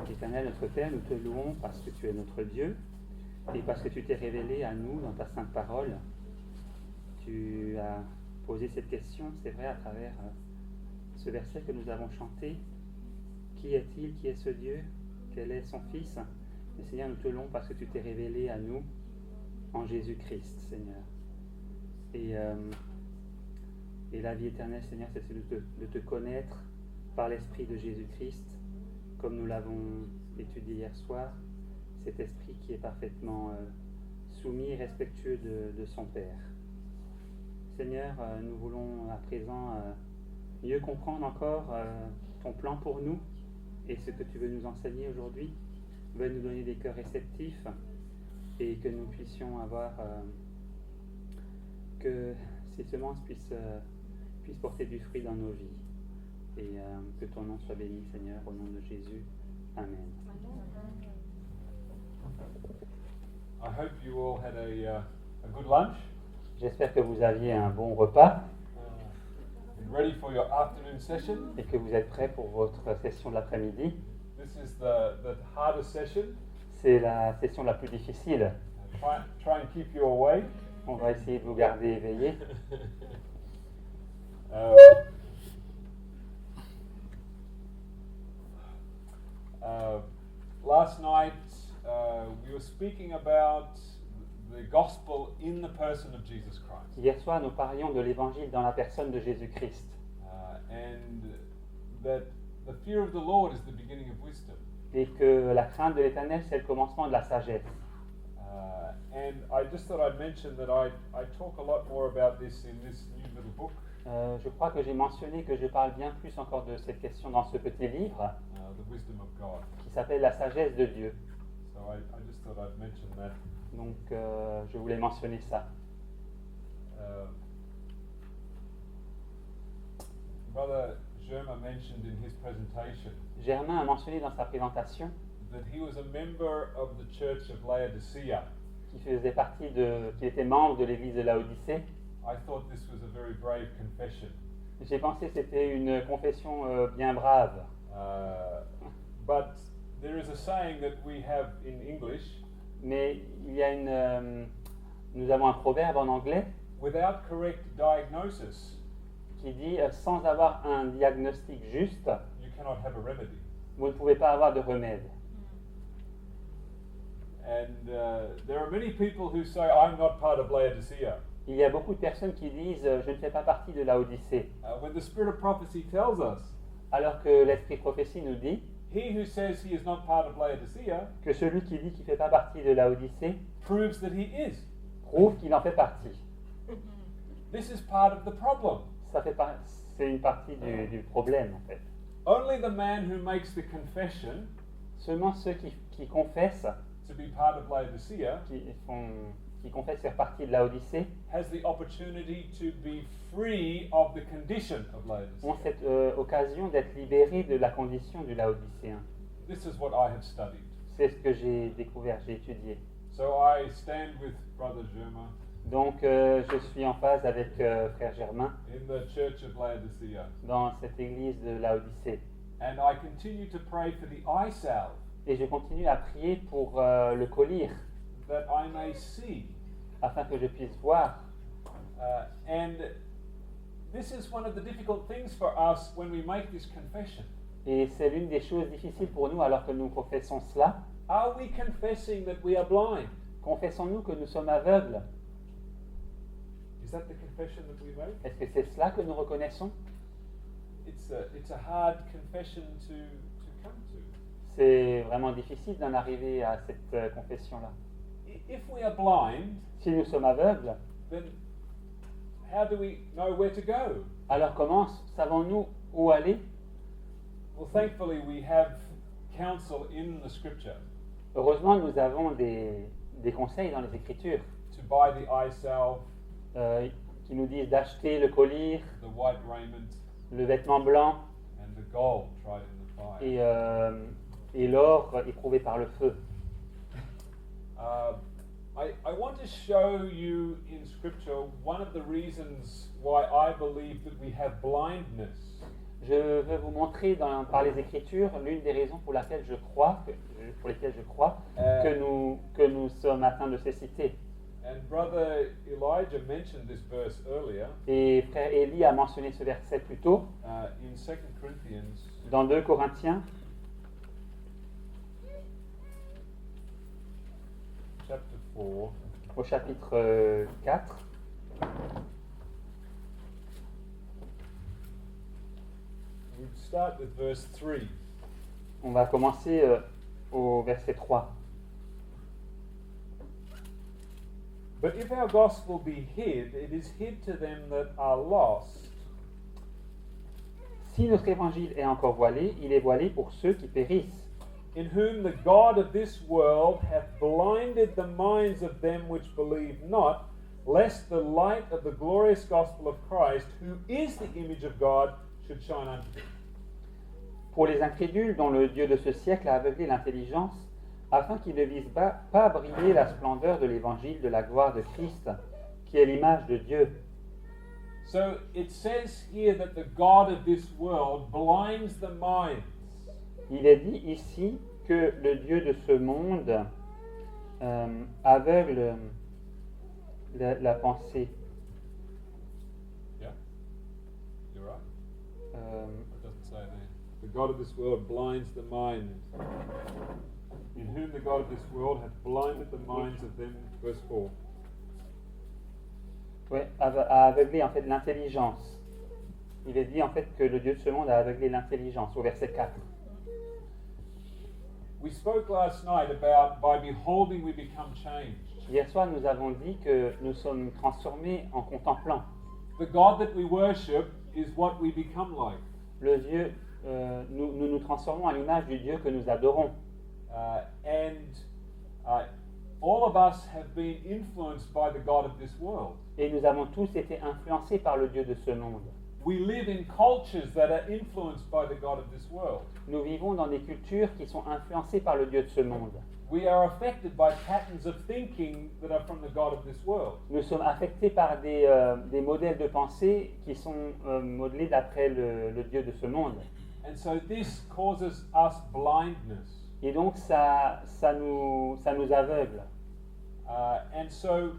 Éternel, notre Père, nous te louons parce que tu es notre Dieu et parce que tu t'es révélé à nous dans ta sainte parole. Tu as posé cette question, c'est vrai, à travers ce verset que nous avons chanté. Qui est-il? Qui est ce Dieu? Quel est son Fils? Mais Seigneur, nous te louons parce que tu t'es révélé à nous en Jésus-Christ, Seigneur. Et la vie éternelle, Seigneur, c'est de te connaître par l'Esprit de Jésus-Christ, comme nous l'avons étudié hier soir, cet Esprit qui est parfaitement soumis et respectueux de son Père. Seigneur, nous voulons à présent mieux comprendre encore ton plan pour nous et ce que tu veux nous enseigner aujourd'hui. Veux nous donner des cœurs réceptifs et que nous puissions avoir que ces semences puissent porter du fruit dans nos vies. Et que ton nom soit béni, Seigneur, au nom de Jésus. Amen. I hope you all had a good lunch. J'espère que vous aviez un bon repas And ready for your afternoon session. et que vous êtes prêts pour votre session de l'après-midi. This is the hardest session. C'est la session la plus difficile. Try and keep you awake. On va essayer de vous garder éveillés. Last night we were speaking about the gospel in the person of Jesus Christ. Hier soir, nous parlions de l'évangile dans la personne de Jésus-Christ. And that the fear of the Lord is the beginning of wisdom. Et que la crainte de l'Éternel, c'est le commencement de la sagesse. And I just thought I'd mention that I talk a lot more about this in this new little book. Je crois que j'ai mentionné que je parle bien plus encore de cette question dans ce petit livre The Wisdom of God. qui s'appelle La sagesse de Dieu. So I just thought I'd mention that. Donc je voulais mentionner ça. Brother Germa mentioned in his presentation Germain a mentionné dans sa présentation that he was a member of the Church of Laodicea. qu'il était membre de l'église de Laodicée. I thought this was a very brave confession. J'ai pensé que c'était une confession bien brave. But there is a saying that we have in English, Mais il y a nous avons un proverbe en anglais without correct diagnosis, qui dit sans avoir un diagnostic juste, you cannot have a remedy. vous ne pouvez pas avoir de remède. And there are many people who say, I'm not part of Laodicea. Il y a beaucoup de personnes qui disent je ne fais pas partie de Laodicée, When the Spirit of prophecy tells us, alors que l'esprit de prophétie nous dit he who says he is not part of Laodicea que celui qui dit qu'il ne fait pas partie de Laodicée proves that he is. prouve qu'il en fait partie. This is part of the problem. C'est une partie du problème en fait. Only the man who makes the confession Seulement ceux qui confessent, to be part of Laodicea qui confessent faire partie de Laodicée, has the opportunity to be free of the condition of Laodicea. ont cette occasion d'être libérés de la condition du Laodicéen. This is what I have studied. C'est ce que j'ai découvert, j'ai étudié. So I stand with Brother Germa Donc je suis en phase avec Frère Germain in the Church of Laodicea. dans cette église de Laodicée. And I continue to pray for the eye salve, Et je continue à prier pour le collyre, that I may see. afin que je puisse voir. And this is one of the difficult things for us when we make this confession. Et c'est l'une des choses difficiles pour nous alors que nous confessons cela. Are we confessing that we are blind? Confessons-nous que nous sommes aveugles. Is that the confession that we make? Est-ce que c'est cela que nous reconnaissons? It's a hard confession to come to. C'est vraiment difficile d'en arriver à cette confession-là. If we are blind, Si nous sommes aveugles, then how do we know where to go? Alors comment savons-nous où aller? Well, thankfully, we have counsel in the scripture Heureusement, nous avons des conseils dans les Écritures to buy the eye salve, qui nous disent d'acheter le collyre, the white raiment, le vêtement blanc and the gold tried in the fire. et l'or éprouvé par le feu. I want to show you in Scripture one of the reasons why I believe that we have blindness. Je veux vous montrer par les Écritures l'une des raisons pour lesquelles je crois que nous sommes atteints de cécité. And Brother Elijah mentioned this verse earlier Et frère Élie a mentionné ce verset plus tôt in 2 Corinthians dans 2 Corinthiens chapter 4. au chapitre 4. We start with verse 3. On va commencer au verset 3. But if our gospel be hid, it is hid to them that are lost, Si notre évangile est encore voilé, il est voilé pour ceux qui périssent, in whom the God of this world hath blinded the minds of them which believe not, lest the light of the glorious gospel of Christ, who is the image of God, should shine unto them. pour les incrédules dont le Dieu de ce siècle a aveuglé l'intelligence, afin qu'ils ne visent pas briller la splendeur de l'évangile de la gloire de Christ, qui est l'image de Dieu. So it says here that the God of this world blinds the minds. Il est dit ici que le Dieu de ce monde aveugle la pensée. Yeah? You're right? It doesn't say there. The God of this world blinds the mind. In whom the God of this world hath blinded the minds of them, verse 4. Ouais, a aveuglé en fait l'intelligence. Il est dit en fait que le Dieu de ce monde a aveuglé l'intelligence au verset 4. We spoke last night about by beholding we become changed. Hier soir, nous avons dit que nous sommes transformés en contemplant. The God that we worship is what we become like. Le Dieu, nous nous transformons à l'image du Dieu que nous adorons. All of us have been influenced by the God of this world. Et nous avons tous été influencés par le Dieu de ce monde. We live in cultures that are influenced by the God of this world. Nous vivons dans des cultures qui sont influencées par le Dieu de ce monde. We are affected by patterns of thinking that are from the God of this world. Nous sommes affectés par des modèles de pensée qui sont modelés d'après le Dieu de ce monde. And so this causes us blindness. Et donc ça nous aveugle. And so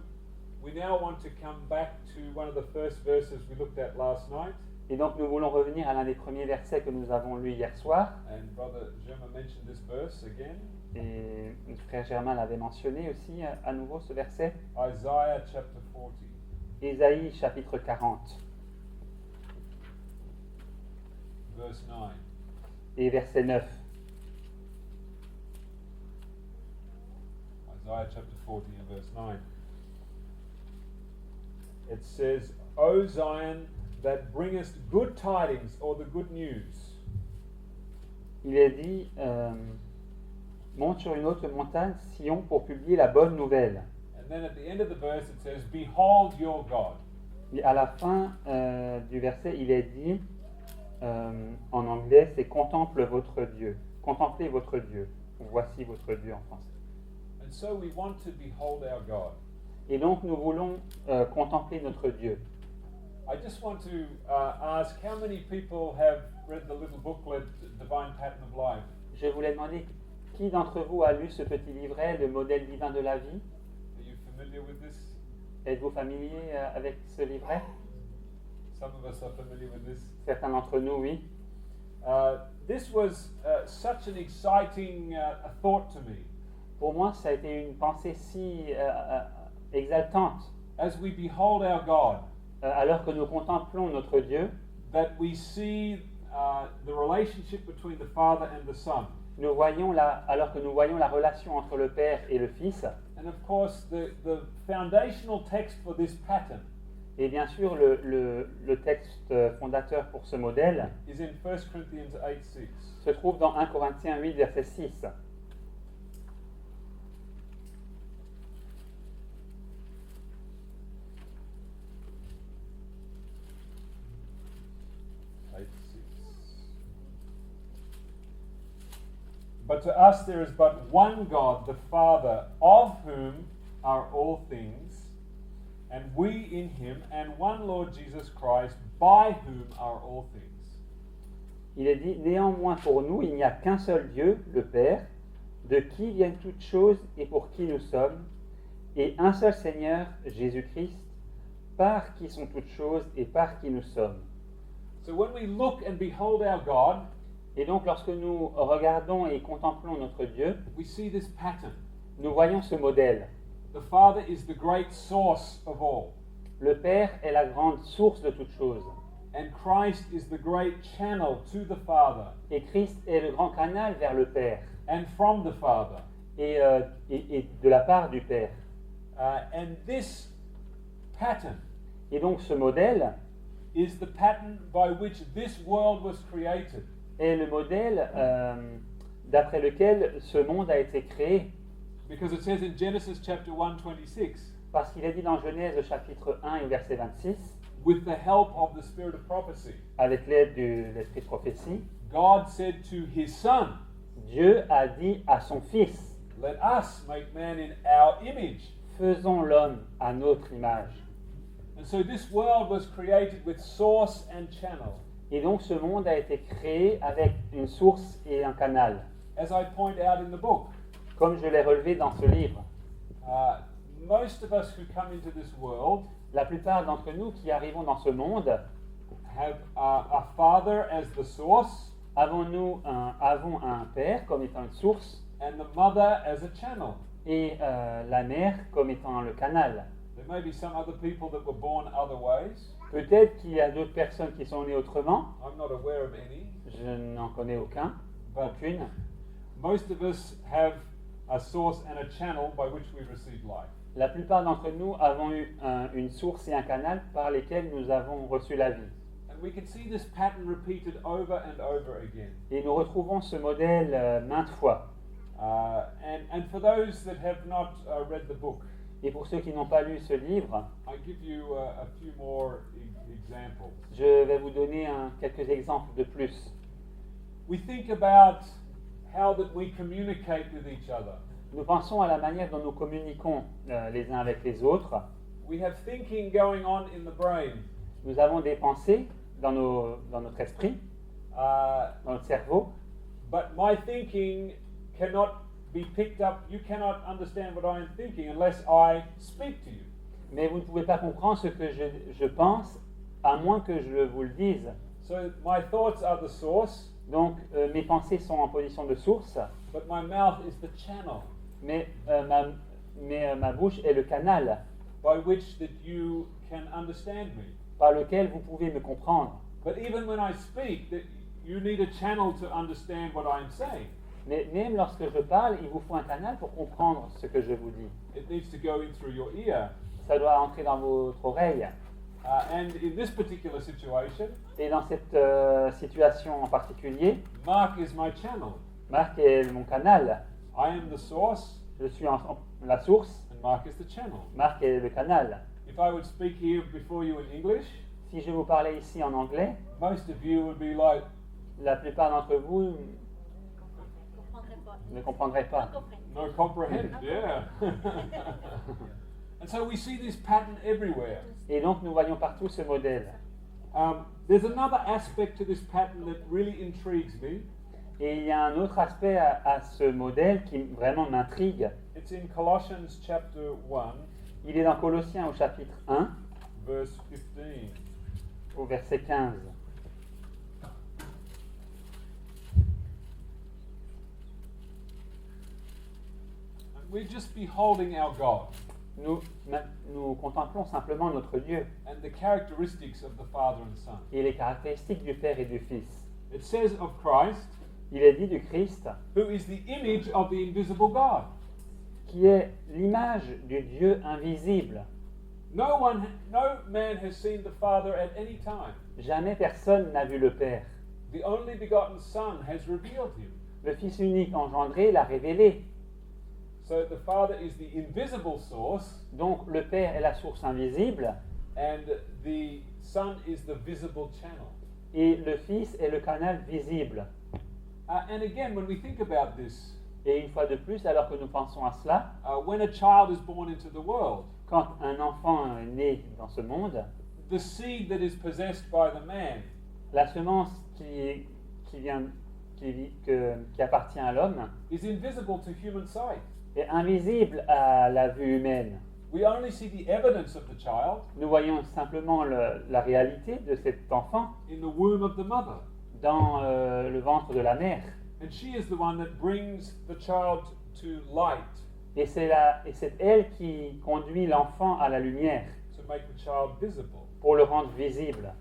we now want to come back to one of the first verses we looked at last night. Et donc nous voulons revenir à l'un des premiers versets que nous avons lus hier soir. And Brother Germa mentioned this verse again. Et le frère Germain l'avait mentionné aussi à nouveau ce verset. Isaiah chapter 40. Ésaïe chapitre 40 Verse 9. et verset 9. Isaiah chapter 40 and verse 9. It says, O Zion, that bringest good tidings, or the good news. Il est dit, monte sur une haute montagne, Sion, pour publier la bonne nouvelle. And then at the end of the verse it says, Behold your God. Et à la fin du verset, il est dit, en anglais, c'est contemple votre Dieu. Contemplez votre Dieu. Voici votre Dieu en français. And so we want to behold our God. Et donc nous voulons contempler notre Dieu. I just want to ask how many people have read the little booklet, Divine Pattern of Life? Je voulais demander qui d'entre vous a lu ce petit livret, le modèle divin de la vie. Are you familiar with this? Êtes-vous familier avec ce livret? Some of us are familiar with this. Certains d'entre nous, oui. This was such an exciting thought to me. Pour moi, ça a été une pensée si exaltante. As we behold our God, Alors que nous contemplons notre Dieu, that we see the relationship between the Father and the Son. nous voyons alors que nous voyons la relation entre le Père et le Fils, And of course, the foundational text for this pattern Et bien sûr, le texte fondateur pour ce modèle is in 1 Corinthians 8:6. se trouve dans 1 Corinthiens 8, verset 6. But to us there is but one God, the Father, of whom are all things, and we in him, and one Lord Jesus Christ, by whom are all things. Il est dit, néanmoins pour nous, il n'y a qu'un seul Dieu, le Père, de qui viennent toutes choses et pour qui nous sommes, et un seul Seigneur, Jésus-Christ, par qui sont toutes choses et par qui nous sommes. So when we look and behold our God, Et donc lorsque nous regardons et contemplons notre Dieu, we see this pattern. nous voyons ce modèle. The Father is the great source of all, Le Père est la grande source de toutes choses, and Christ is the great channel to the Father, et Christ est le grand canal vers le Père, and from the Father. et de la part du Père. And this pattern Et donc ce modèle is the pattern by which this world was created. est le modèle d'après lequel ce monde a été créé. Because it says in Genesis chapter 1:26, Parce qu'il est dit dans Genèse au chapitre 1 et au verset 26, with the help of the spirit of prophecy, avec l'aide de l'esprit de prophétie, God said to his Son, Dieu a dit à son Fils, let us make man in our image. faisons l'homme à notre image. And so this world was created with source and channel. Et donc ce monde a été créé avec une source et un canal, As I point out in the book, comme je l'ai relevé dans ce livre. most of us who come into this world La plupart d'entre nous qui arrivons dans ce monde, have a father as the source avons un père comme étant une source and the mother as a channel. et la mère comme étant le canal. There may be some other people that were born other ways. Peut-être qu'il y a d'autres personnes qui sont nées autrement, I'm not aware of any. je n'en connais aucune. Most of us have a source and a channel by which we receive life. La plupart d'entre nous avons eu une source et un canal par lesquels nous avons reçu la vie. And we can see this pattern repeated over and over again. Et nous retrouvons ce modèle maintes fois. And for those that have not read the book, Et pour ceux qui n'ont pas lu ce livre, I give you a few more examples. je vais vous donner quelques exemples de plus. We think about how that we communicate with each other. Nous pensons à la manière dont nous communiquons les uns avec les autres. We have thinking going on in the brain. Nous avons des pensées dans notre esprit, dans notre cerveau, But my thinking cannot be picked up. You cannot understand what I'm thinking unless I speak to you. mais vous ne pouvez pas comprendre ce que je pense à moins que je vous le dise. So my thoughts are the source, Donc mes pensées sont en position de source, but my mouth is the channel mais ma bouche est le canal by which that you can understand me. par lequel vous pouvez me comprendre. But even when I speak, that you need a channel to understand what I'm saying. Mais même lorsque je parle, il vous faut un canal pour comprendre ce que je vous dis. It needs to go in through your ear. Ça doit entrer dans votre oreille. And in this particular situation, Et dans cette situation en particulier, Mark is my channel. Marc est mon canal. I am the source, Je suis la source, and Mark is the channel. Marc est le canal. If I would speak here before you in English, Si je vous parlais ici en anglais, most of you would be like, la plupart d'entre vous ne comprendraient pas. no comprehend, yeah. And so we see this pattern everywhere. Et donc nous voyons partout ce modèle. There's another aspect to this pattern that really intrigues me. Et il y a un autre aspect à ce modèle qui vraiment m'intrigue. It's in Colossians chapter 1, Il est dans Colossiens au chapitre 1, verse 15. au verset 15. And we're just beholding our God Nous contemplons simplement notre Dieu and the characteristics of the Father and Son. et les caractéristiques du Père et du Fils. It says of Christ, Il est dit du Christ, who is the image of the invisible God. qui est l'image du Dieu invisible. No man has seen the Father at any time. Jamais personne n'a vu le Père. The only begotten Son has revealed him. Le Fils unique engendré l'a révélé. So the Father is the invisible source, Donc le Père est la source invisible and the Son is the visible channel. et le Fils est le canal visible. And again, when we think about this, Et une fois de plus, alors que nous pensons à cela, when a child is born into the world, quand un enfant est né dans ce monde, the seed that is possessed by the man la semence qui appartient à l'homme is invisible to human sight. est invisible à la vue humaine. We only see the evidence of the child Nous voyons simplement la réalité de cet enfant in the womb of the mother. dans le ventre de la mère. And she is the one that brings the child to light Et c'est elle qui conduit l'enfant à la lumière to make the child visible. pour le rendre visible.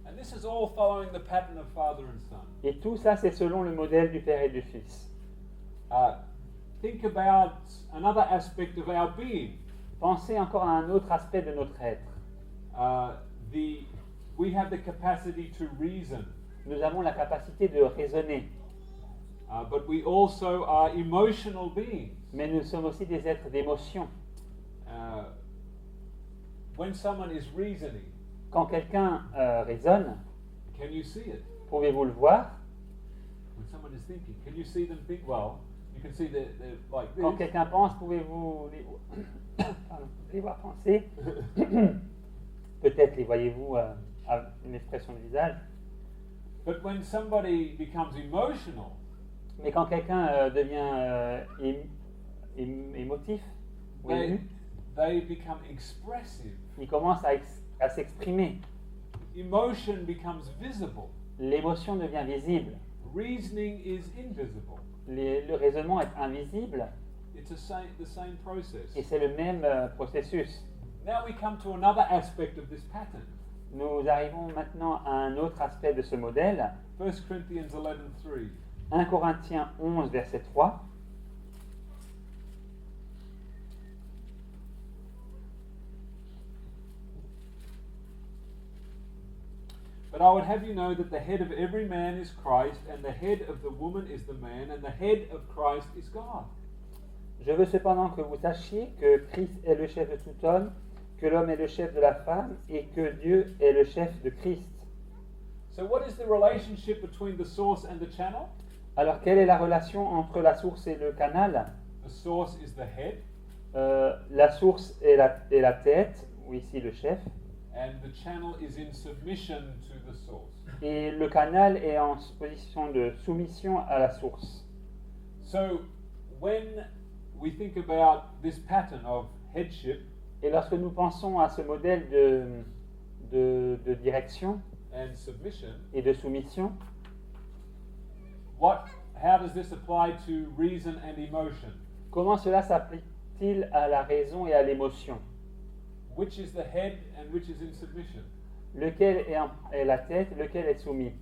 And this is all following the pattern of Father and Son. Et tout ça, c'est selon le modèle du Père et du Fils. Think about another aspect of our being. Pensez encore à un autre aspect de notre être. We have the capacity to reason, Nous avons la capacité de raisonner, but we also are emotional beings. mais nous sommes aussi des êtres d'émotion. When someone is reasoning, Quand quelqu'un raisonne, can you see it? pouvez-vous le voir? When someone is thinking, can you see them think? Well, you can see they're like Quand this. quelqu'un pense, pouvez-vous les voir penser? Peut-être les voyez-vous à une expression de visage. But when somebody becomes emotional, Mais quand quelqu'un devient émotif, ou ému, they become expressive. il commence à s'exprimer. Emotion becomes visible. L'émotion devient visible. Reasoning is invisible. Le raisonnement est invisible It's the same process. et c'est le même processus. Now we come to another aspect of this pattern. Nous arrivons maintenant à un autre aspect de ce modèle. 1 Corinthians 11:3. 1 Corinthiens 11, verset 3. But I would have you know that the head of every man is Christ, and the head of the woman is the man, and the head of Christ is God. Je veux cependant que vous sachiez que Christ est le chef de tout homme, que l'homme est le chef de la femme et que Dieu est le chef de Christ. So what is the relationship between the source and the channel? Alors quelle est la relation entre la source et le canal? The source is the head, La source est la tête, ou ici le chef, and the channel is in submission to the source. et le canal est en position de soumission à la source. So when we think about this pattern of headship Et lorsque nous pensons à ce modèle de direction and submission, et de soumission, how does this apply to reason and emotion? comment cela s'applique-t-il à la raison et à l'émotion? Which is the head and which is in submission? Lequel est la tête, lequel est soumis?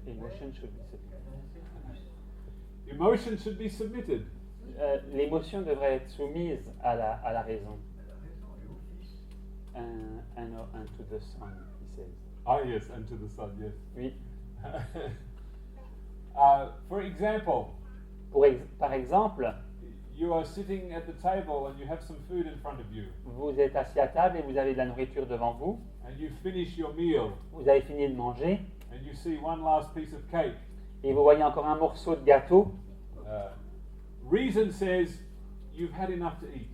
Emotion should be submitted. Emotion should be submitted. L'émotion devrait être soumise à la raison. And to the Son, he says. Ah yes, and to the Son, yes. Oui. For example, Par exemple, you are sitting at the table and you have some food in front of you, vous êtes assis à table et vous avez de la nourriture devant vous. and you finish your meal, Vous avez fini de manger and you see one last piece of cake. et vous voyez encore un morceau de gâteau. Reason says you've had enough to eat.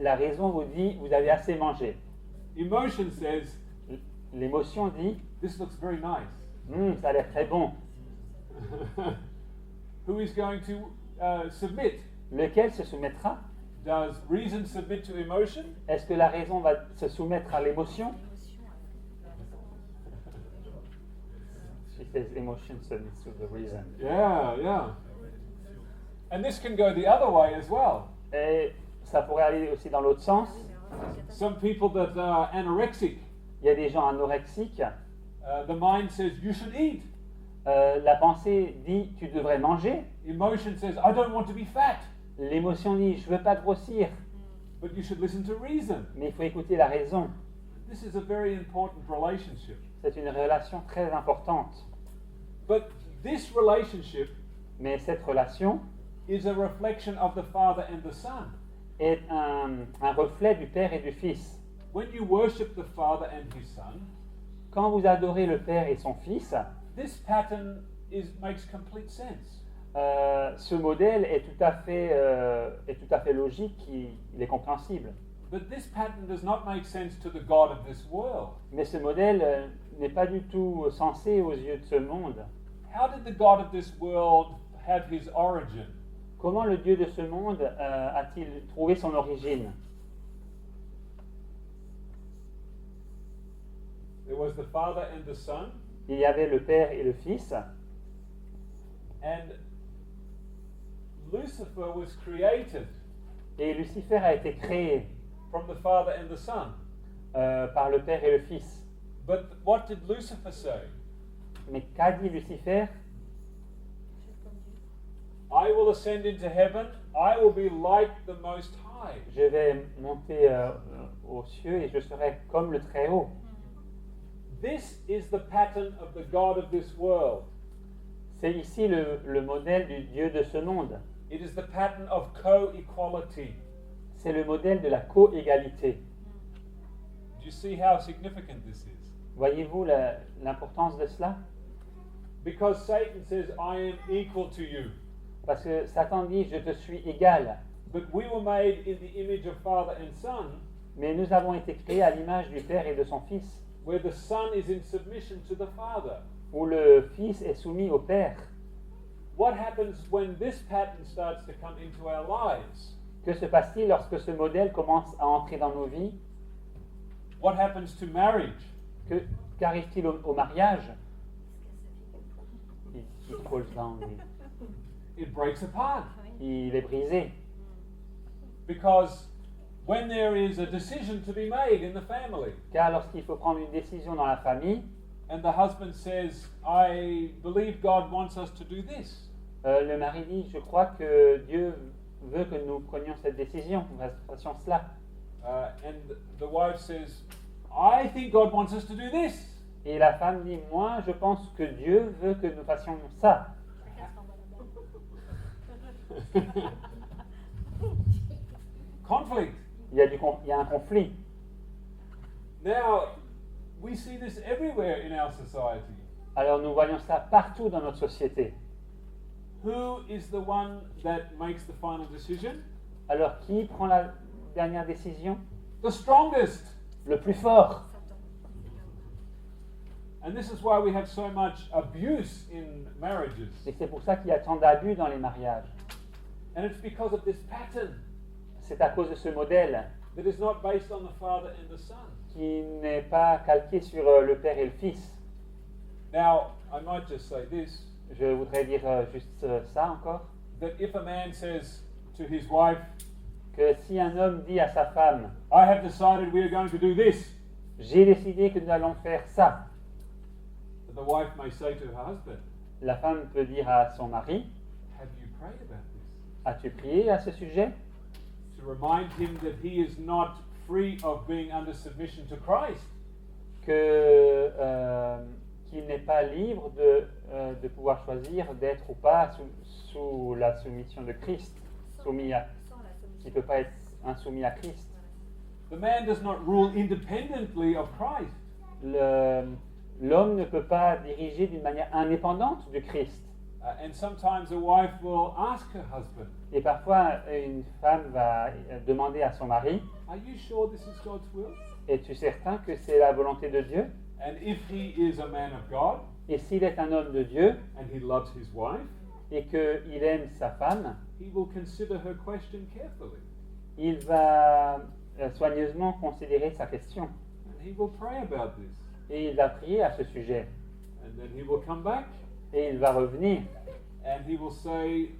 La raison vous dit, vous avez assez mangé. Emotion says L'émotion dit, this looks very nice. Ça a l'air très bon. Who is going to submit? Lequel se soumettra? Does reason submit to emotion? Est-ce que la raison va se soumettre à l'émotion? She says emotion submits to the reason. Yeah. And this can go the other way as well. Et ça pourrait aller aussi dans l'autre sens. Some people that are anorexic, Il y a des gens anorexiques. the mind says you should eat. La pensée dit tu devrais manger. Emotion says, I don't want to be fat. L'émotion dit je veux pas grossir. But you should listen to reason. Mais il faut écouter la raison. This is a very important relationship. C'est une relation très importante. But this relationship Mais cette relation is a reflection of the Father and the Son. est un reflet du Père et du Fils. When you worship the Father and His Son, Quand vous adorez le Père et son Fils, this pattern makes complete sense. ce modèle est tout à fait logique, il est compréhensible. But this pattern does not make sense to the God of this world. Mais ce modèle n'est pas du tout sensé aux yeux de ce monde. How did the God of this world have his origin? Comment le Dieu de ce monde a-t-il trouvé son origine? There was the Father and the Son, Il y avait le Père et le Fils, and Lucifer was created et Lucifer a été créé from the Father and the Son. par le Père et le Fils. But what did Lucifer say? Mais qu'a dit Lucifer? I will ascend into heaven, I will be like the Most High. Je vais monter aux cieux et je serai comme le Très-Haut. This is the pattern of the God of this world. C'est ici le modèle du Dieu de ce monde. It is the pattern of co-equality. C'est le modèle de la co-égalité. Do you see how significant this is? Voyez-vous l'importance de cela? Because Satan says, I am equal to you. Parce que Satan dit, je te suis égal. But we were made in the image of Father and Son, Mais nous avons été créés à l'image du Père et de son Fils, where the Son is in submission to the Father. où le Fils est soumis au Père. What happens when this pattern starts to come into our lives? Que se passe-t-il lorsque ce modèle commence à entrer dans nos vies? What happens to marriage? Qu'arrive-t-il au mariage? Il falls down, It breaks apart. il est brisé. Because when there is a decision to be made in the family, Car lorsqu'il faut prendre une décision dans la famille, and the husband says, I believe God wants us to do this, le mari dit, je crois que Dieu veut que nous prenions cette décision, que nous fassions cela. and the wife says, I think God wants us to do this. Et la femme dit, moi je pense que Dieu veut que nous fassions ça. Conflict. Il y a un conflit. Now, we see this everywhere in our society. Alors nous voyons ça partout dans notre société. Who is the one that makes the final decision? Alors qui prend la dernière décision? The strongest. Le plus fort. And this is why we have so much abuse in marriages. Et c'est pour ça qu'il y a tant d'abus dans les mariages. And it's because of this pattern C'est à cause de ce modèle that is not based on the Father and the Son. qui n'est pas calqué sur le Père et le Fils. Now, I might just say this, Je voudrais dire juste ça encore, that if a man says to his wife, que si un homme dit à sa femme, I have decided we are going to do this, j'ai décidé que nous allons faire ça, the wife may say to her husband, la femme peut dire à son mari, have you prayed about this? as-tu prié à ce sujet? To remind him that he is not free of being under submission to Christ. Qu'il n'est pas libre de pouvoir choisir d'être ou pas sous la soumission de Christ, qui ne peut pas être insoumis à Christ. The man does not rule independently of Christ. L'homme ne peut pas diriger d'une manière indépendante de Christ. And sometimes a wife will ask her husband, Et parfois, une femme va demander à son mari, are you sure this is God's will? es-tu certain que c'est la volonté de Dieu? And if he is a man of God, Et s'il est un homme de Dieu and he loves his wife, et qu'il aime sa femme, he will consider her question carefully. il va soigneusement considérer sa question. And he will pray about this. Et il va prier à ce sujet. And then he will come back Et il va revenir. and he will say,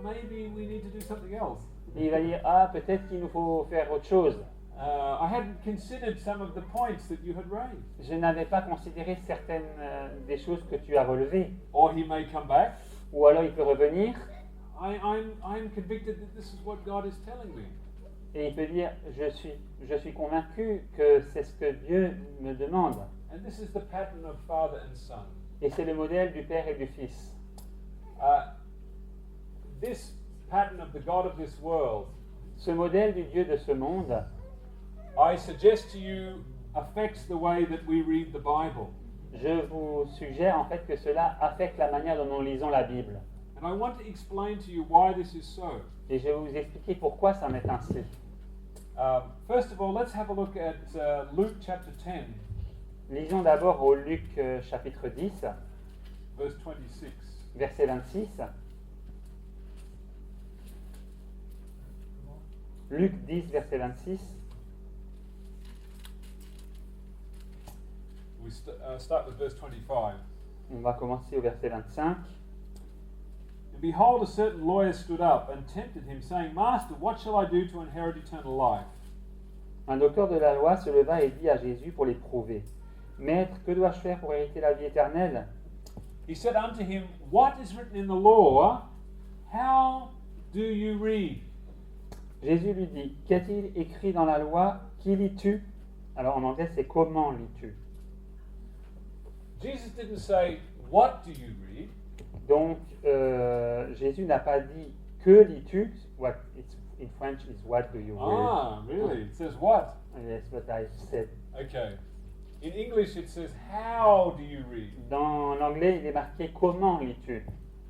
maybe we need to do something else. Et il va dire, ah, peut-être qu'il nous faut faire autre chose. I hadn't considered some of the points that you had raised. Je n'avais pas considéré certaines des choses que tu as relevées. Or he may come back. Ou alors il peut revenir I'm convicted that this is what God is telling me. et il peut dire je suis convaincu que c'est ce que Dieu me demande. And this is the pattern of father and son. Et c'est le modèle du Père et du Fils. This pattern of the God of this world, Ce modèle du Dieu de ce monde, I suggest to you, affects the way that we read the Bible. je vous suggère en fait que cela affecte la manière dont nous lisons la Bible. And I want to explain to you why this is so. Et je vais vous expliquer pourquoi ça m'est ainsi. First of all, let's have a look at Luke chapter 10, Lisons d'abord au Luc chapitre 10, verse 26. verset 26. Luc 10, verset 26. We start with verse 25. On va commencer au verset 25. And behold, a certain lawyer stood up and tempted him, saying, Master, what shall I do to inherit eternal life? Un docteur de la loi se leva et dit à Jésus pour l'éprouver, Maître, que dois-je faire pour hériter la vie éternelle? He said unto him, What is written in the law? How do you read? Jésus lui dit, Qu'est-il écrit dans la loi? Qui lis-tu? Alors en anglais, c'est comment lis-tu? Jesus didn't say, What do you read? Donc, Jésus n'a pas dit que lis-tu? What it's, in French is what do you read? Ah, really? It says what? Yes, what I said. Okay. In English it says, How do you read? Dans l'anglais, il est marqué comment lis-tu?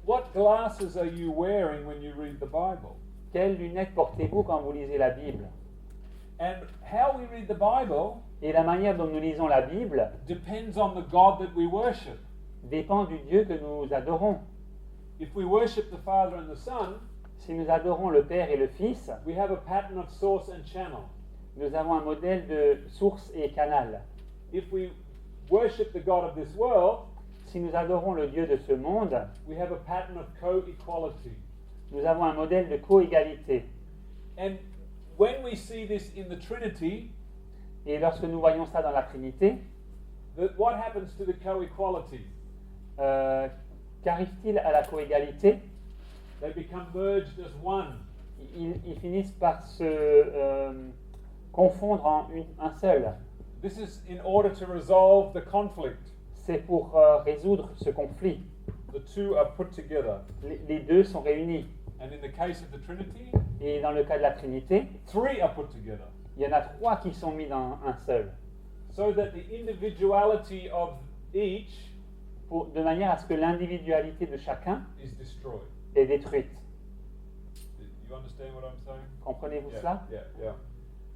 What glasses are you wearing when you read the Bible? Quelles lunettes portez-vous quand vous lisez la Bible? And how we read the Bible Et la manière dont nous lisons la Bible depends on the God that we worship. dépend du Dieu que nous adorons. If we worship the Father and the Son, Si nous adorons le Père et le Fils, we have a pattern of source and channel. nous avons un modèle de source et canal. If we worship the God of this world, Si nous adorons le Dieu de ce monde, we have a pattern of co-equality. nous avons un modèle de co-égalité. And when we see this in the Trinity, Et lorsque nous voyons ça dans la Trinité, what happens to the co-equality? qu'arrive-t-il à la co-égalité? They become merged as one. Ils finissent par se confondre en un seul. This is in order to resolve the conflict. C'est pour résoudre ce conflit. The two are put together. Les deux sont réunis. And in the case of the Trinity, Et dans le cas de la Trinité, three are put together. il y en a trois qui sont mis dans un seul. So that the individuality of each De manière à ce que l'individualité de chacun is destroyed. est détruite. You understand what I'm saying? Comprenez-vous Yeah, cela? yeah.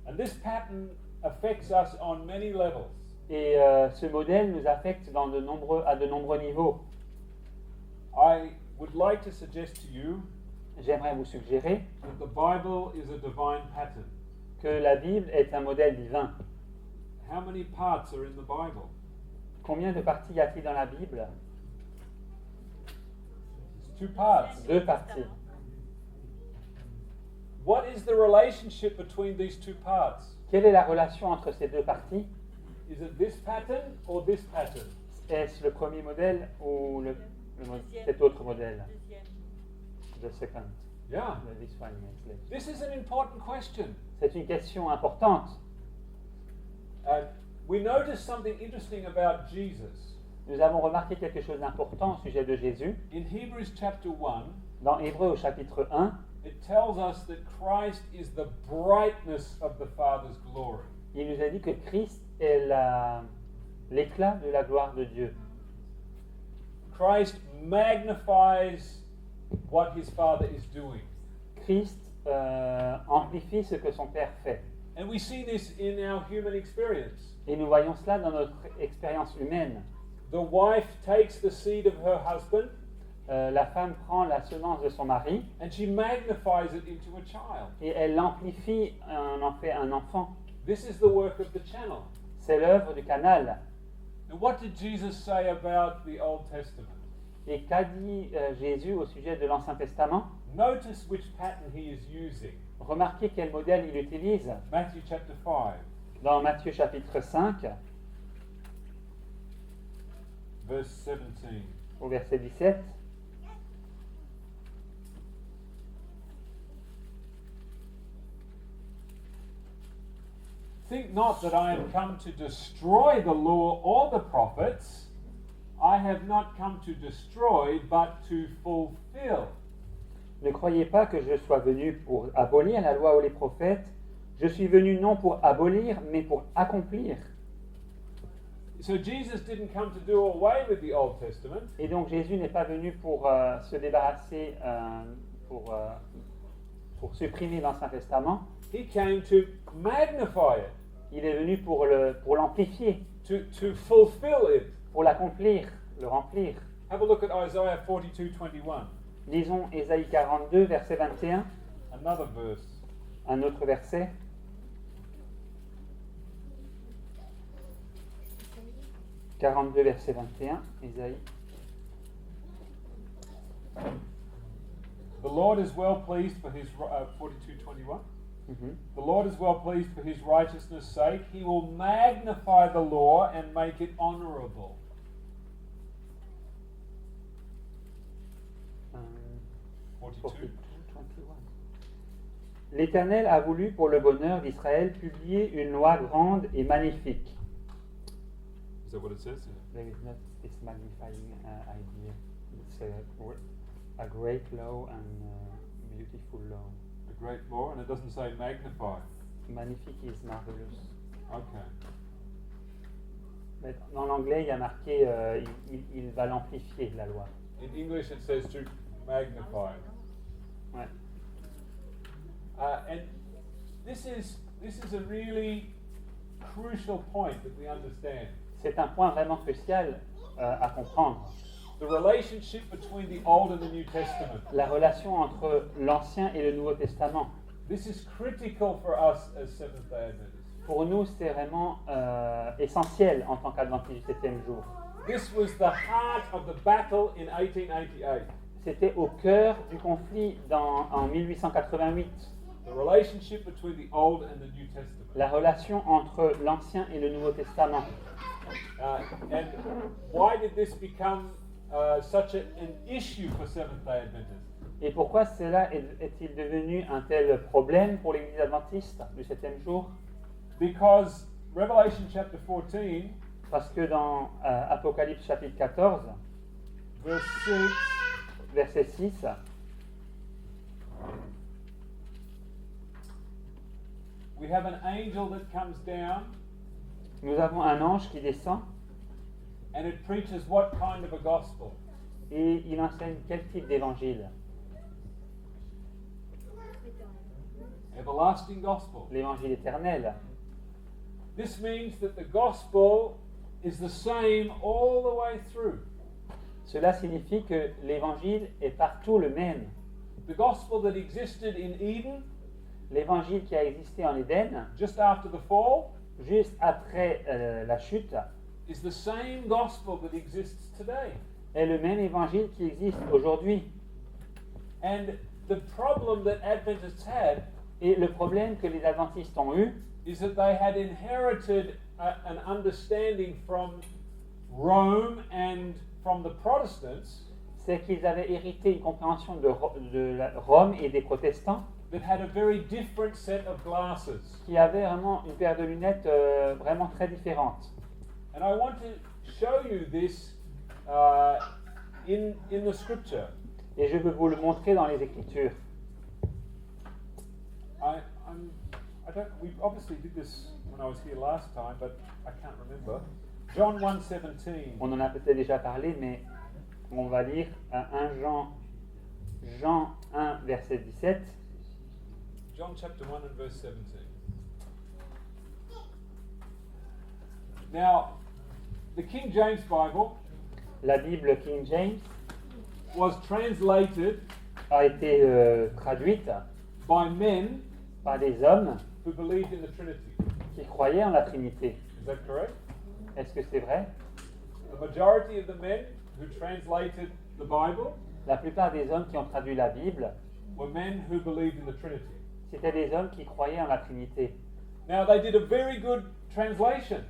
And this pattern affects us on many levels. Et ce modèle nous affecte à de nombreux niveaux. I would like to suggest to you J'aimerais vous suggérer that the Bible is a divine pattern. que la Bible est un modèle divin. How many parts are in the Bible? Combien de parties y a-t-il dans la Bible? It's two parts. Deux parties. What is the relationship between these two parts? Quelle est la relation entre ces deux parties? Is it this pattern or this pattern? Est-ce le premier modèle ou cet autre modèle? The second. Yeah. This one, yes. This is an important question. C'est une question importante. We notice something interesting about Jesus. Nous avons remarqué quelque chose d'important au sujet de Jésus. In Hebrews chapter 1, Dans Hébreux au chapitre 1, it tells us that Christ is the brightness of the Father's glory. il nous a dit que Christ est l'éclat de la gloire de Dieu. Christ magnifies what his Father is doing. Christ amplifie ce que son Père fait. And we see this in our human experience. Et nous voyons cela dans notre expérience humaine. The wife takes the seed of her husband La femme prend la semence de son mari and she magnifies it into a child. et elle l'amplifie, en fait un enfant. This is the work of the channel. C'est l'œuvre du canal. And what did Jesus say about the Old Testament? Et qu'a dit Jésus au sujet de l'Ancien Testament? Notice which pattern he is using. Remarquez quel modèle il utilise Matthew chapter 5, dans Matthieu chapitre 5, verse 17. au verset 17. Think not that I am come to destroy the law or the prophets. I have not come to destroy, but to fulfill. Ne croyez pas que je sois venu pour abolir la loi ou les prophètes. Je suis venu non pour abolir, mais pour accomplir. So Jesus didn't come to do away with the Old Testament. Et donc Jésus n'est pas venu pour se débarrasser, pour supprimer l'Ancien Testament. He came to magnify it, Il est venu pour l'amplifier, to fulfill it. pour l'accomplir, le remplir. Have a look at Isaiah 42:21. Lisons Ésaïe 42, verset 21, Another verse. un autre verset. « 42, verset 21, Ésaïe. The Lord is well pleased for his 42:21. Mhm. The Lord is well pleased for his righteousness' sake. He will magnify the law and make it honorable. Euh, 42. 21. L'Éternel a voulu pour le bonheur d'Israël publier une loi grande et magnifique. Is that what it says? There is not this magnifying idea. It's a great law and beautiful law. A great law, and it doesn't say magnify. Magnifique is marvelous. Okay. Mais dans l'anglais, il y a marqué il va l'amplifier, la loi. In English, it says to magnify. Ouais. And this is a really crucial point that we understand. C'est un point vraiment crucial à comprendre. The relationship between the Old and the New Testament. La relation entre l'Ancien et le Nouveau Testament. This is critical for us as Seventh-day Adventists. Pour nous, c'est vraiment essentiel en tant qu'Adventistes du 7e jour. This was the heart of the battle in 1888. C'était au cœur du conflit en 1888. The relationship between the Old and the New Testament. La relation entre l'Ancien et le Nouveau Testament. And why did this become such an issue for Seventh-day Adventists? Et pourquoi cela est-il devenu un tel problème pour l'Église adventiste du 7e jour? Because Revelation chapter 14, Parce que dans Apocalypse chapitre 14, verse 6, verset 6, we have an angel that comes down nous avons un ange qui descend and it preaches what kind of a gospel? et il enseigne quel type d'évangile? Everlasting gospel. L'évangile éternel. This means that the gospel is the same all the way through. Cela signifie que l'évangile est partout le même. The gospel that existed in Eden L'évangile qui a existé en Éden, just after the fall juste après la chute, is the same gospel that exists today. est le même évangile qui existe aujourd'hui. And the problem that Adventists had Et le problème que les adventistes ont eu, is that they had inherited an understanding from Rome and from the Protestants c'est qu'ils avaient hérité une compréhension de Rome et des protestants that had a very different set of glasses. qui avaient vraiment une paire de lunettes vraiment très différente. And I want to show you this in the scripture. Et je veux vous le montrer dans les Écritures. We obviously did this when I was here last time, but I can't remember. John 1:17. On en a peut-être déjà parlé, mais on va lire 1 Jean 1, verset 17. John chapter 1 and verse 17. Now, the King James Bible La Bible King James was translated a été traduite by men par des hommes who believed in the Trinity. qui croyaient en la Trinité. Is that correct? Est-ce que c'est vrai? The majority of the men who translated the Bible La plupart des hommes qui ont traduit la Bible were men who believed in the Trinity. C'était des hommes qui croyaient en la Trinité. Now, they did a very good translation,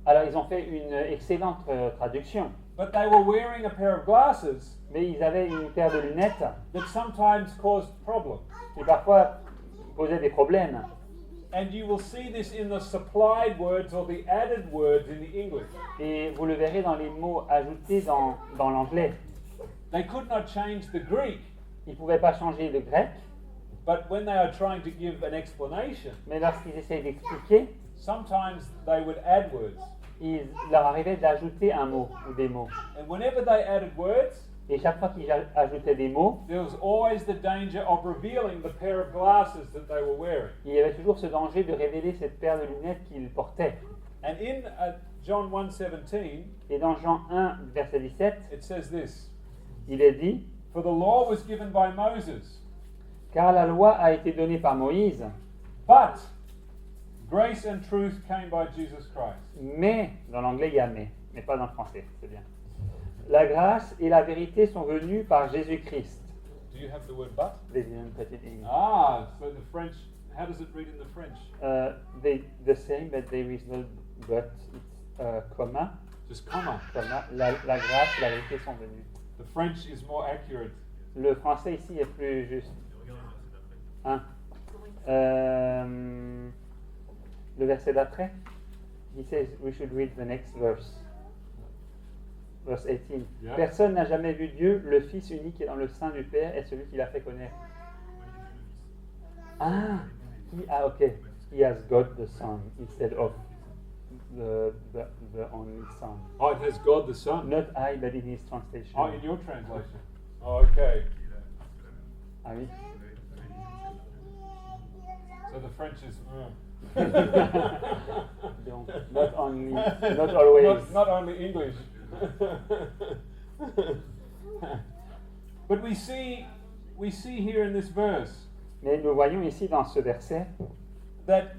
Alors ils ont fait une excellente traduction, but they were wearing a pair of glasses mais ils avaient une paire de lunettes that sometimes caused problems. qui parfois posaient des problèmes. And you will see this in the supplied words or the added words in the English. Et vous le verrez dans les mots ajoutés dans l'anglais. They could not change the Greek, Ils ne pouvaient pas changer le grec, but when they are trying to give an explanation, mais lorsqu'ils essayaient d'expliquer, sometimes they would add words. il leur arrivait d'ajouter un mot ou des mots. And whenever they added words, Et chaque fois qu'ils ajoutaient des mots, there was always the danger of revealing the pair of glasses that they were wearing. il y avait toujours ce danger de révéler cette paire de lunettes qu'ils portaient. And in John 1:17, Et dans Jean 1, verset 17, it says this: il est dit, For the law was given by Moses, car la loi a été donnée par Moïse, but grace and truth came by Jesus Christ. mais, dans l'anglais il y a mais pas dans le français, c'est bien. La grâce et la vérité sont venues par Jésus-Christ. Do you have the word but? They didn't put it in. Ah, so the French, how does it read in the French? The same, but there is no but. It's comma, Just comma. comma. La grâce et la vérité sont venues. The French is more accurate. Le français ici est plus juste. Hein? Le verset d'après, he says we should read the next verse. Verse 18. Yeah. Personne n'a jamais vu Dieu, le Fils unique est dans le sein du Père et celui qui l'a fait connaître. Ah, ok. He has got the Son instead of the only Son. Oh, it has God the Son. Not I, but in his translation. Oh, in your translation. Oh, okay. Ah oui. So the French is. Donc, not only, not always. Not only English. But we see here in this verse Mais nous voyons ici dans ce verset that